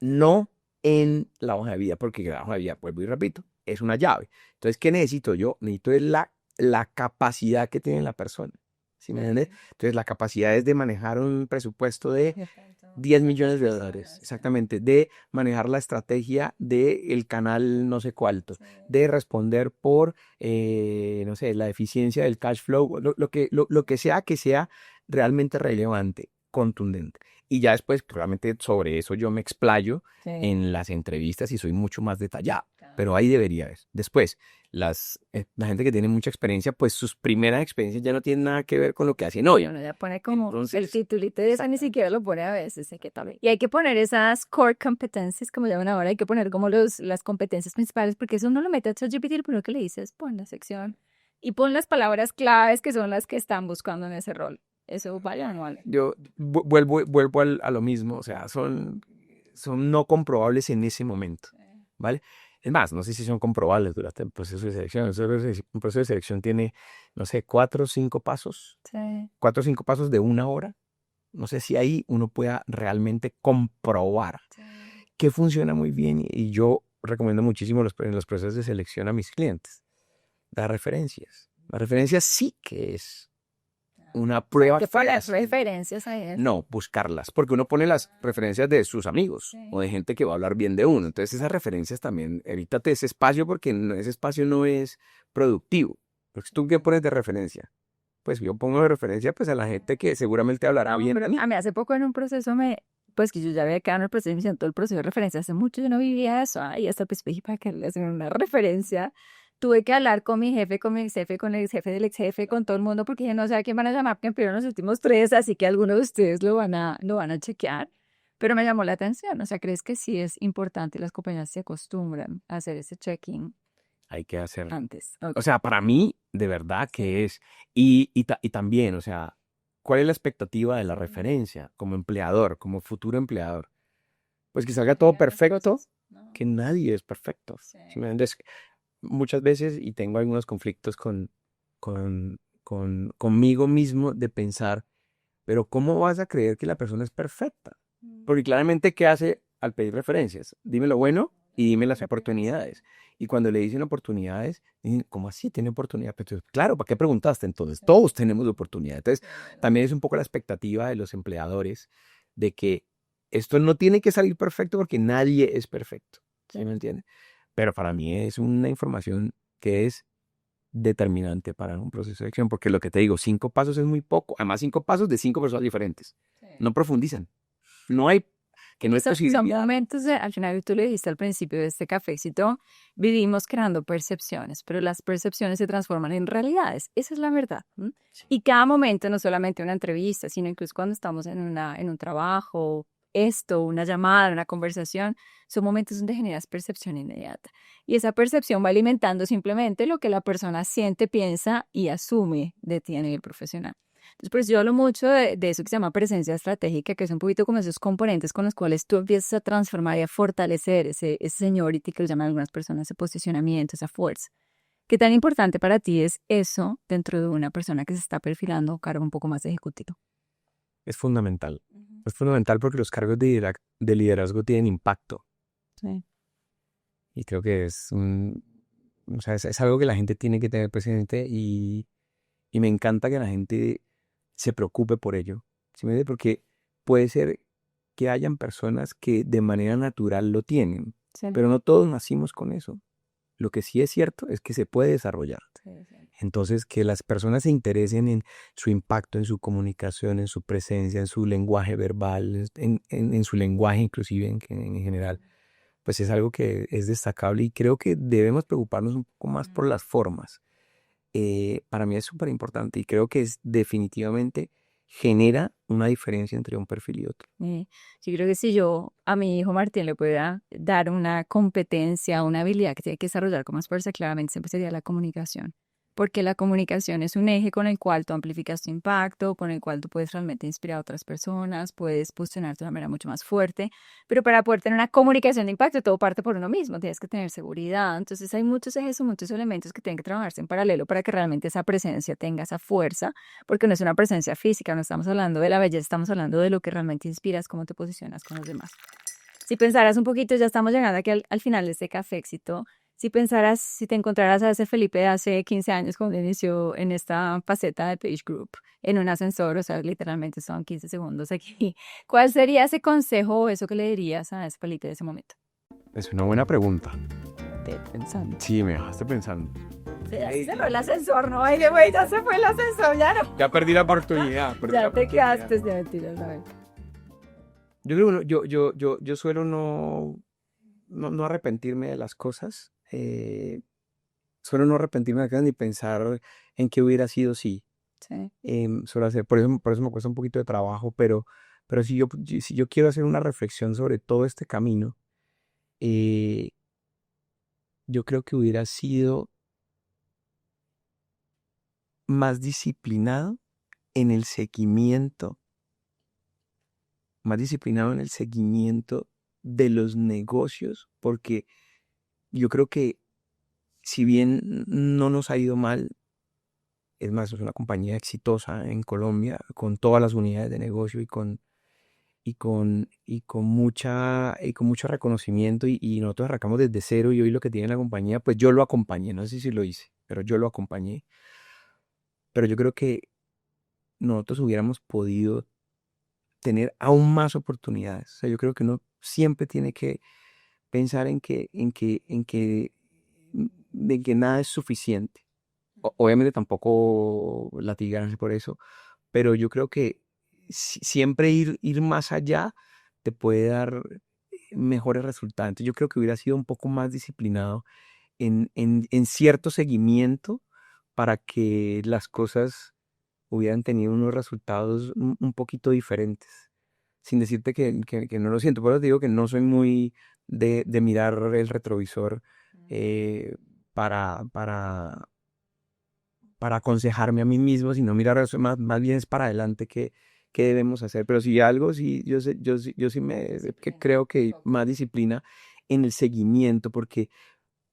no en la hoja de vida, porque la hoja de vida, vuelvo y repito, es una llave. Entonces, ¿qué necesito yo? Necesito es la capacidad que tiene la persona. ¿Sí me entiendes? Entonces, la capacidad es de manejar un presupuesto de 10 millones de dólares, exactamente, de manejar la estrategia del canal no sé cuánto, de responder por, no sé, la eficiencia del cash flow, lo que sea realmente relevante, contundente. Y ya después, probablemente sobre eso yo me explayo Sí. en las entrevistas y soy mucho más detallado, pero ahí debería haber. Después, la gente que tiene mucha experiencia, pues sus primeras experiencias ya no tienen nada que ver con lo que hacen hoy. Uno ya pone como el Entonces, titulito de esa, ni siquiera lo pone a veces, sé que tal vez. Y hay que poner esas core competencies, como llaman ahora, hay que poner como las competencias principales, porque eso uno lo mete a ChatGPT y lo primero que le dice es pon la sección y pon las palabras claves que son las que están buscando en ese rol. Eso vale o no vale. yo vuelvo a lo mismo, o sea, son no comprobables en ese momento, ¿vale? Es más, no sé si son comprobables durante el proceso de selección. Un proceso de selección tiene, no sé, 4 o 5 pasos, Sí. 4 o 5 pasos de una hora. No sé si ahí uno pueda realmente comprobar que funciona muy bien y yo recomiendo muchísimo en los procesos de selección a mis clientes. Las referencias. Las referencias sí que es una prueba Que poner fehaciente. referencias a él. No, buscarlas, porque uno pone las referencias de sus amigos Sí. o de gente que va a hablar bien de uno. Entonces esas referencias también, evítate ese espacio porque ese espacio no es productivo. Porque ¿tú qué pones de referencia? Pues yo pongo de referencia pues a la gente que seguramente hablará No, bien pero de mí. a mí hace poco en un proceso pues que yo ya había quedado en el proceso, me hicieron todo el proceso de referencia. Hace mucho yo no vivía eso. Y hasta pues dije, para que le hacen una referencia. Tuve que hablar con mi jefe, con mi ex jefe, con el ex jefe del ex jefe, con todo el mundo, porque dije, no sé a quién van a llamar, porque me los últimos tres, así que algunos de ustedes lo van a chequear. Pero me llamó la atención, o sea, ¿crees que sí es importante y las compañías se acostumbran a hacer ese check-in Hay que hacer. antes? O Ok. sea, para mí, de verdad Sí. que es. Y también, o sea, ¿cuál es la expectativa de la Ujú. referencia como empleador, como futuro empleador? Pues que salga Que todo hagan las perfecto, cosas. No. que nadie es perfecto. Sí. ¿Sí me entiendes? Muchas veces, y tengo algunos conflictos conmigo mismo de pensar, pero ¿cómo vas a creer que la persona es perfecta? Mm. Porque claramente, ¿qué hace al pedir referencias? Dime lo bueno y dime las Lo primero, sí. oportunidades. Y cuando le dicen oportunidades, dicen, ¿cómo así tiene oportunidad? Pues, claro, ¿para qué preguntaste entonces? Sí, Todos tenemos oportunidad. Entonces, sí, es verdad. también es un poco la expectativa de los empleadores de que esto no tiene que salir perfecto porque nadie es perfecto. Sí. ¿Sí me entiendes? Pero para mí es una información que es determinante para un proceso de selección, porque lo que te digo, 5 pasos es muy poco. Además, 5 pasos de 5 personas diferentes. Sí. No profundizan. No hay, que no Y hay son posibilidad. momentos, al final tú le dijiste al principio de este cafecito, vivimos creando percepciones, pero las percepciones se transforman en realidades. Esa es la verdad. ¿M? Y cada momento, no solamente una entrevista, sino incluso cuando estamos en un trabajo, esto, una llamada, una conversación, son momentos donde generas percepción inmediata. Y esa percepción va alimentando simplemente lo que la persona siente, piensa y asume de ti a nivel profesional. Entonces, pues yo hablo mucho de eso que se llama presencia estratégica, que es un poquito como esos componentes con los cuales tú empiezas a transformar y a fortalecer ese seniority que lo llaman algunas personas, ese posicionamiento, esa fuerza. ¿Qué tan importante para ti es eso dentro de una persona que se está perfilando a un cargo un poco más ejecutivo? Es fundamental. Ujú. Es fundamental porque los cargos de liderazgo tienen impacto. Sí. Y creo que o sea, es algo que la gente tiene que tener presente y me encanta que la gente se preocupe por ello. ¿Sí me entiende? Porque puede ser que hayan personas que de manera natural lo tienen, Sí. pero no todos nacimos con eso. Lo que sí es cierto es que se puede desarrollar. Sí, sí. Entonces, que las personas se interesen en su impacto, en su comunicación, en su presencia, en su lenguaje verbal, en su lenguaje inclusive en general, pues es algo que es destacable y creo que debemos preocuparnos un poco más por las formas. Para mí es súper importante y creo que es definitivamente genera una diferencia entre un perfil y otro. Yo creo que si yo a mi hijo Martín le pudiera dar una competencia, una habilidad que tiene que desarrollar con más fuerza, claramente siempre sería la comunicación. Porque la comunicación es un eje con el cual tú amplificas tu impacto, con el cual tú puedes realmente inspirar a otras personas, puedes posicionarte de una manera mucho más fuerte. Pero para poder tener una comunicación de impacto, todo parte por uno mismo, tienes que tener seguridad. Entonces hay muchos ejes o muchos elementos que tienen que trabajarse en paralelo para que realmente esa presencia tenga esa fuerza, porque no es una presencia física, no estamos hablando de la belleza, estamos hablando de lo que realmente inspiras, cómo te posicionas con los demás. Si pensaras un poquito, ya estamos llegando aquí al final de este café éxito. Si pensaras, si te encontraras a ese Felipe de hace 15 años cuando inició en esta faceta de Page Group, en un ascensor, o sea, literalmente son 15 segundos aquí, ¿cuál sería ese consejo o eso que le dirías a ese Felipe de ese momento? Es una buena pregunta. Te pensando. Sí, me dejaste pensando. Ya se cerró el ascensor, ¿no? Ay, güey, ya se fue el ascensor, ya no. Ya perdí la oportunidad. Ya te quedaste, de mentiras, a ver. Yo creo que yo suelo no arrepentirme de las cosas. Suelo no arrepentirme de las cosas ni pensar en qué hubiera sido si. Sí. Suelo hacer, por eso me cuesta un poquito de trabajo, pero si yo quiero hacer una reflexión sobre todo este camino, eh, yo creo que hubiera sido más disciplinado en el seguimiento, más disciplinado en el seguimiento de los negocios, porque yo creo que si bien no nos ha ido mal, es más, es una compañía exitosa en Colombia, con todas las unidades de negocio y con mucho reconocimiento y nosotros arrancamos desde cero y hoy lo que tiene la compañía, pues yo lo acompañé, no sé si lo hice, pero yo lo acompañé. Pero yo creo que nosotros hubiéramos podido tener aún más oportunidades. O sea, yo creo que uno siempre tiene que pensar de que nada es suficiente. Obviamente tampoco latigarse por eso, pero yo creo que siempre ir más allá te puede dar mejores resultados. Entonces yo creo que hubiera sido un poco más disciplinado en cierto seguimiento para que las cosas hubieran tenido unos resultados un poquito diferentes. Sin decirte que no lo siento, pero te digo que no soy muy de mirar el retrovisor eh, para, para, para aconsejarme a mí mismo, sino mirar eso más bien es para adelante qué debemos hacer. Pero si algo, sí, yo sí que creo que más disciplina en el seguimiento, porque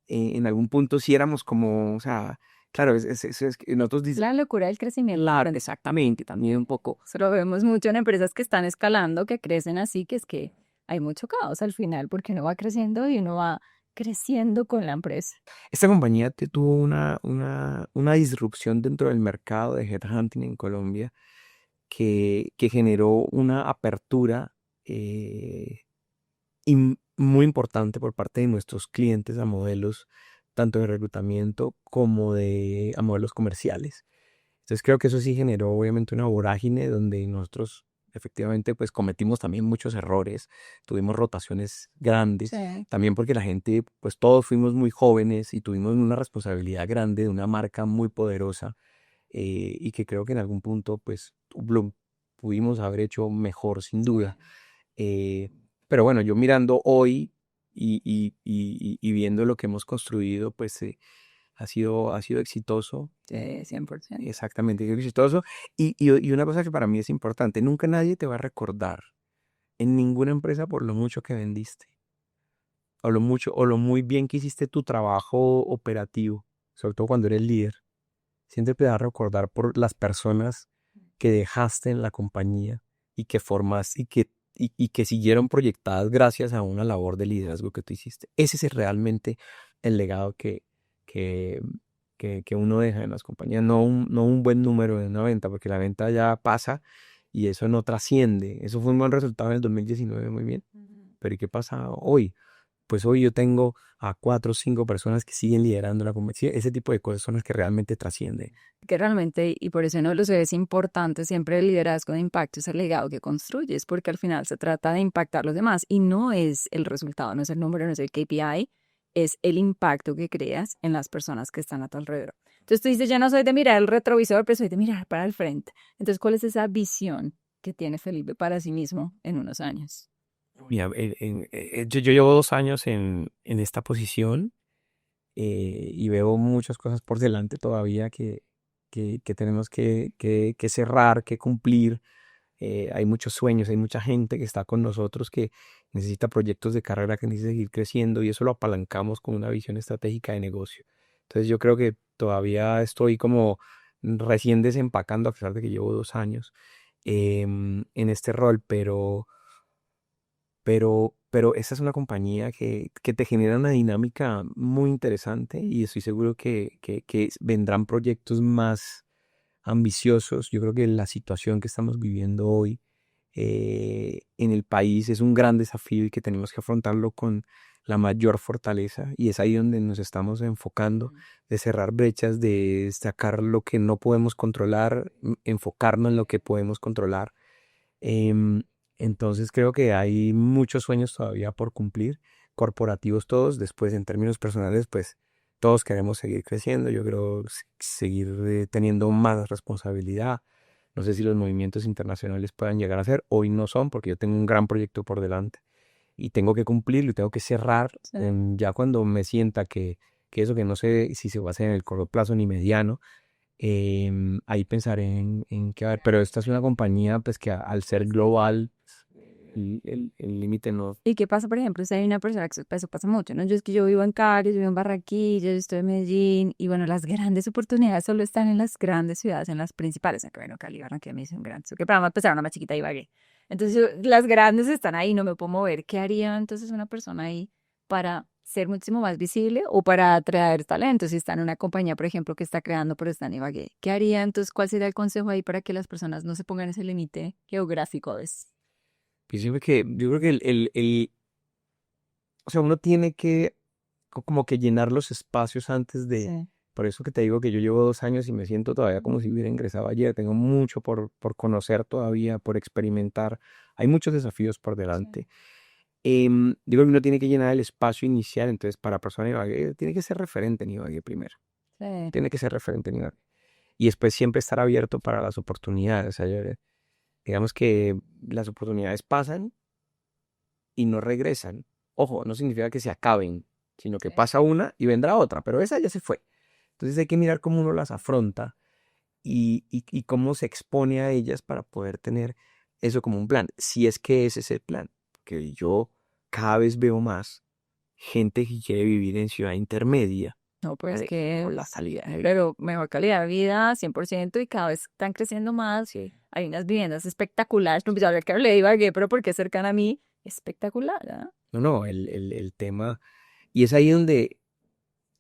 en algún punto sí éramos como, o sea, claro, es que nosotros La locura del crecimiento. claro, exactamente, también un poco. Eso lo vemos mucho en empresas que están escalando, que crecen así, que es que hay mucho caos al final, porque uno va creciendo y uno va creciendo con la empresa. Esta compañía tuvo una disrupción dentro del mercado de headhunting en Colombia que generó una apertura eh, muy importante por parte de nuestros clientes a modelos tanto de reclutamiento como a modelos comerciales. Entonces creo que eso sí generó obviamente una vorágine donde nosotros efectivamente pues cometimos también muchos errores, tuvimos rotaciones grandes, Sí. también porque la gente pues todos fuimos muy jóvenes y tuvimos una responsabilidad grande de una marca muy poderosa y que creo que en algún punto pues lo pudimos haber hecho mejor sin duda. Eh, pero bueno, yo mirando hoy y viendo lo que hemos construido pues ha sido exitoso. Sí, 100%. Exactamente, es exitoso. Y una cosa que para mí es importante, nunca nadie te va a recordar en ninguna empresa por lo mucho que vendiste, o lo mucho, o lo muy bien que hiciste tu trabajo operativo, sobre todo cuando eres líder. Siempre te va a recordar por las personas que dejaste en la compañía y que formaste y que siguieron proyectadas gracias a una labor de liderazgo que tú hiciste. Ese es realmente el legado que, que uno deja en las compañías, no un buen número de una venta, porque la venta ya pasa y eso no trasciende. Eso fue un buen resultado en el 2019, muy bien. Pero ¿y qué pasa hoy? Pues hoy yo tengo a 4 o 5 personas que siguen liderando la compañía. Ese tipo de cosas son las que realmente trascienden. Que realmente, y por eso uno de los es importante siempre el liderazgo de impacto, es el legado que construyes, porque al final se trata de impactar a los demás y no es el resultado, no es el número, no es el KPI, es el impacto que creas en las personas que están a tu alrededor. Entonces tú dices, ya no soy de mirar el retrovisor, pero soy de mirar para el frente. Entonces, ¿cuál es esa visión que tiene Felipe para sí mismo en unos años? Mira, yo llevo 2 años en esta posición y veo muchas cosas por delante todavía que tenemos que cerrar, que cumplir. Hay muchos sueños, hay mucha gente que está con nosotros que necesita proyectos de carrera, que necesita seguir creciendo y eso lo apalancamos con una visión estratégica de negocio. Entonces yo creo que todavía estoy como recién desempacando a pesar de que llevo 2 años en este rol, pero esta es una compañía que te genera una dinámica muy interesante y estoy seguro que vendrán proyectos más ambiciosos. Yo creo que la situación que estamos viviendo hoy en el país es un gran desafío y que tenemos que afrontarlo con la mayor fortaleza y es ahí donde nos estamos enfocando, de cerrar brechas, de destacar lo que no podemos controlar, enfocarnos en lo que podemos controlar. Em, entonces creo que hay muchos sueños todavía por cumplir, corporativos todos, después en términos personales, pues todos queremos seguir creciendo, yo creo seguir teniendo más responsabilidad. No sé si los movimientos internacionales puedan llegar a ser, hoy no son, porque yo tengo un gran proyecto por delante y tengo que cumplirlo y tengo que cerrar Sí. ya cuando me sienta que eso que no sé si se va a hacer en el corto plazo ni mediano, ahí pensaré en qué, a ver, pero esta es una compañía pues que al ser global, el límite no. ¿Y qué pasa, por ejemplo, si hay una persona que eso pasa mucho, ¿no? Yo es que yo vivo en Cali, yo vivo en Barranquilla, yo estoy en Medellín, y bueno, las grandes oportunidades solo están en las grandes ciudades, en las principales, aunque bueno, Cali y Barranquilla me dicen grandes, que para empezar una más chiquita y Ibagué. Entonces, las grandes están ahí, no me puedo mover. ¿Qué haría entonces una persona ahí para ser muchísimo más visible o para atraer talento? Si está en una compañía, por ejemplo, que está creando, pero está en Ibagué, ¿qué haría entonces? ¿Cuál sería el consejo ahí para que las personas no se pongan ese límite geográfico de Yo creo que o sea, uno tiene que como que llenar los espacios antes de, sí, Por eso que te digo que yo llevo 2 años y me siento todavía como si hubiera ingresado ayer. Tengo mucho por conocer todavía, por experimentar. Hay muchos desafíos por Sí, delante. Digo, uno tiene que llenar el espacio inicial, entonces para persona Ibagué tiene que ser referente en Ibagué primero. sí. Tiene que ser referente en Ibagué. Y después siempre estar abierto para las oportunidades. O sea, digamos que las oportunidades pasan y no regresan. Ojo, no significa que se acaben, sino que Sí. pasa una y vendrá otra, pero esa ya se fue. Entonces hay que mirar cómo uno las afronta y cómo se expone a ellas para poder tener eso como un plan, si es que ese es el plan. Que yo cada vez veo más gente que quiere vivir en ciudad intermedia, No, pues ¿vale? que, Por la calidad de vida. pero mejor calidad de vida, 100%, y cada vez están creciendo más. Sí. Hay unas viviendas espectaculares. No, pues ahora que le Ibagué, pero porque es cercana a mí, espectacular, ¿ah? No, no, el tema. Y es ahí donde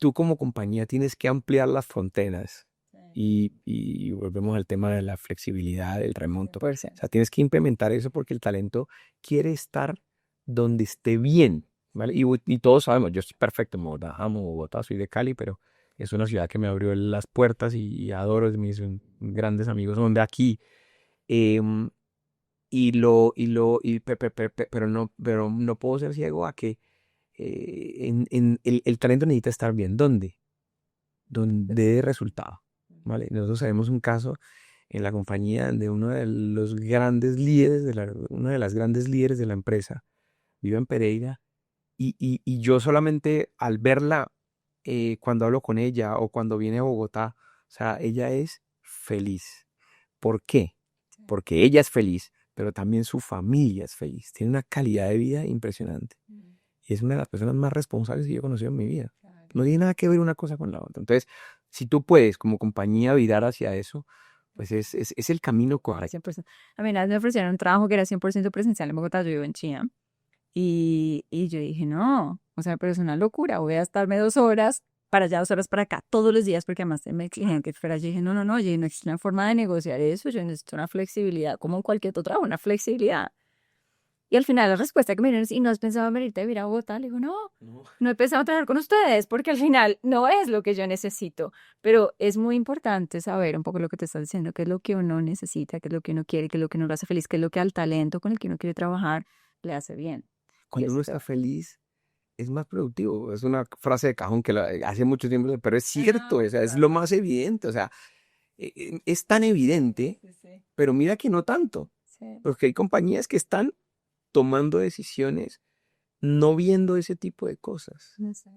tú como compañía tienes que ampliar las fronteras. Y volvemos al tema de la flexibilidad, del remoto. O 100%. sea, tienes que implementar eso porque el talento quiere estar donde esté bien, ¿vale? Y todos sabemos, yo estoy perfecto en Bogotá, amo Bogotá, soy de Cali, pero es una ciudad que me abrió las puertas y adoro, mis grandes amigos son de aquí. Em, pero no puedo ser ciego a que el talento necesita estar bien. ¿Dónde? Donde dé resultado, ¿vale? Nosotros sabemos un caso en la compañía de uno de los grandes líderes, una de las grandes líderes de la empresa, vive en Pereira, y yo solamente al verla, cuando hablo con ella o cuando viene a Bogotá, o sea, ella es feliz. ¿Por qué? Porque ella es feliz, pero también su familia es feliz. Tiene una calidad de vida impresionante. Y es una de las personas más responsables que yo he conocido en mi vida. No tiene nada que ver una cosa con la otra. Entonces, si tú puedes como compañía virar hacia eso, pues es el camino correcto. 100%. A mí una vez me ofrecieron un trabajo que era 100% presencial en Bogotá, yo vivo en Chía. Y yo dije, no, o sea, pero es una locura, voy a estarme 2 horas para allá, 2 horas para acá, todos los días, porque además me exigían que fuera. Yo dije, no, no, no, oye, no existe una forma de negociar eso, yo necesito una flexibilidad, como en cualquier otro trabajo, una flexibilidad. Y al final la respuesta que me dieron es, ¿y no has pensado en venirte a vivir a Bogotá? Le digo, no, No. no he pensado trabajar con ustedes, porque al final no es lo que yo necesito. Pero es muy importante saber un poco lo que te estás diciendo, qué es lo que uno necesita, qué es lo que uno quiere, qué es lo que uno lo hace feliz, qué es lo que al talento con el que uno quiere trabajar le hace bien. Y Cuando uno eso te está va. feliz, es más productivo. Es una frase de cajón que hace mucho tiempo, pero es cierto, o sea, es lo más evidente. O sea, es tan evidente, Sí, sí, pero mira que no tanto. sí. Porque hay compañías que están tomando decisiones no viendo ese tipo de cosas. No sé.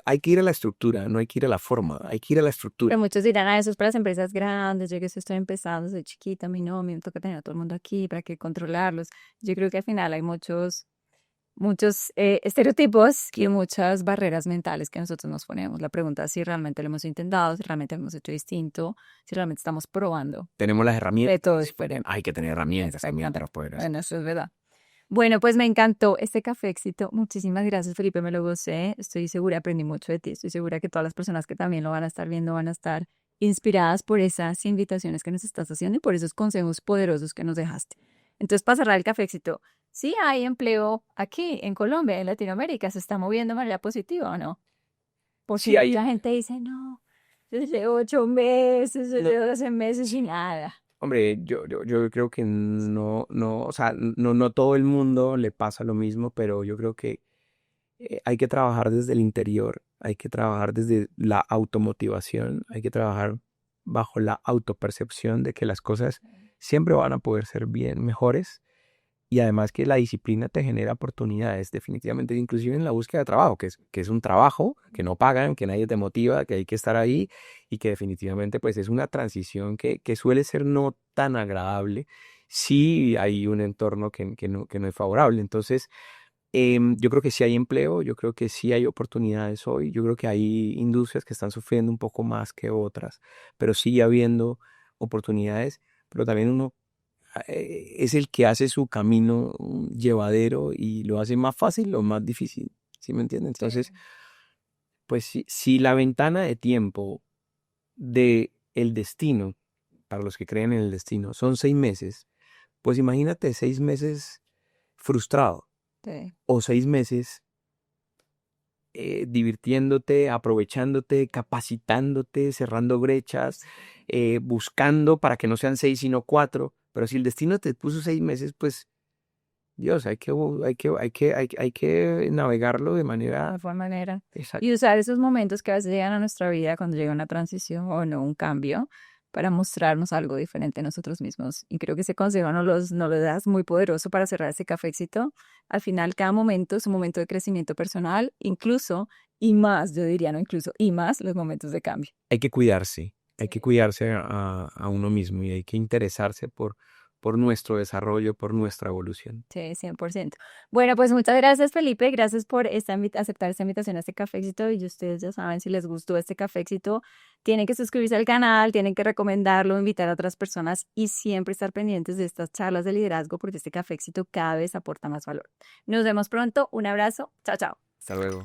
Hay que ir a la estructura, no hay que ir a la forma, hay que ir a la Pero estructura. muchos dirán, eso es para las empresas grandes, yo que estoy empezando, soy chiquita, a mí no, a mí me toca tener a todo el mundo aquí, ¿para qué controlarlos? Yo creo que al final hay muchos estereotipos y muchas barreras mentales que nosotros nos ponemos. La pregunta es si realmente lo hemos intentado, si realmente lo hemos hecho distinto, si realmente estamos probando Tenemos las herramientas. métodos diferentes. Hay que tener herramientas también Exactamente. para poder hacer. Bueno, eso es verdad. Bueno, pues me encantó este café éxito. Muchísimas gracias, Felipe, me lo gocé. Estoy segura, aprendí mucho de ti. Estoy segura que todas las personas que también lo van a estar viendo van a estar inspiradas por esas invitaciones que nos estás haciendo y por esos consejos poderosos que nos dejaste. Entonces, para cerrar el café éxito, sí hay empleo aquí en Colombia, en Latinoamérica, se está moviendo de manera positiva o no, porque Sí hay, mucha gente dice, no, desde 8 meses, no, desde 12 meses y nada. hombre, yo creo que no, o sea, no todo el mundo le pasa lo mismo, pero yo creo que hay que trabajar desde el interior, hay que trabajar desde la automotivación, hay que trabajar bajo la autopercepción de que las cosas siempre van a poder ser bien mejores y además que la disciplina te genera oportunidades definitivamente, inclusive en la búsqueda de trabajo, que es un trabajo que no pagan, que nadie te motiva, que hay que estar ahí y que definitivamente pues es una transición que suele ser no tan agradable si hay un entorno que no es favorable. Entonces, yo creo que sí hay empleo, yo creo que sí hay oportunidades hoy, yo creo que hay industrias que están sufriendo un poco más que otras, pero sigue habiendo oportunidades, pero también uno es el que hace su camino llevadero y lo hace más fácil o más difícil, ¿sí me entiendes? Entonces, Sí. pues si la ventana de tiempo de el destino, para los que creen en el destino, son 6 meses, pues imagínate 6 meses frustrado Sí. o 6 meses divirtiéndote, aprovechándote, capacitándote, cerrando brechas, buscando para que no sean 6 sino 4. Pero si el destino te puso 6 meses, pues Dios, hay que navegarlo de manera De alguna manera. exacta. Y usar esos momentos que a veces llegan a nuestra vida cuando llega una transición o no, un cambio, para mostrarnos algo diferente de nosotros mismos. Y creo que ese consejo nos lo das muy poderoso para cerrar ese caféxito. Al final, cada momento es un momento de crecimiento personal, incluso, y más, yo diría, no incluso, y más los momentos de cambio. Hay que Sí. cuidarse a uno mismo y hay que interesarse por nuestro desarrollo, por nuestra evolución. Sí, 100%. Bueno, pues muchas gracias, Felipe. Gracias por aceptar esta invitación a este caféxito. Y ustedes ya saben, si les gustó este caféxito, tienen que suscribirse al canal, tienen que recomendarlo, invitar a otras personas y siempre estar pendientes de estas charlas de liderazgo porque este caféxito cada vez aporta más valor. Nos vemos pronto. Un abrazo. Chao, chao. Hasta luego.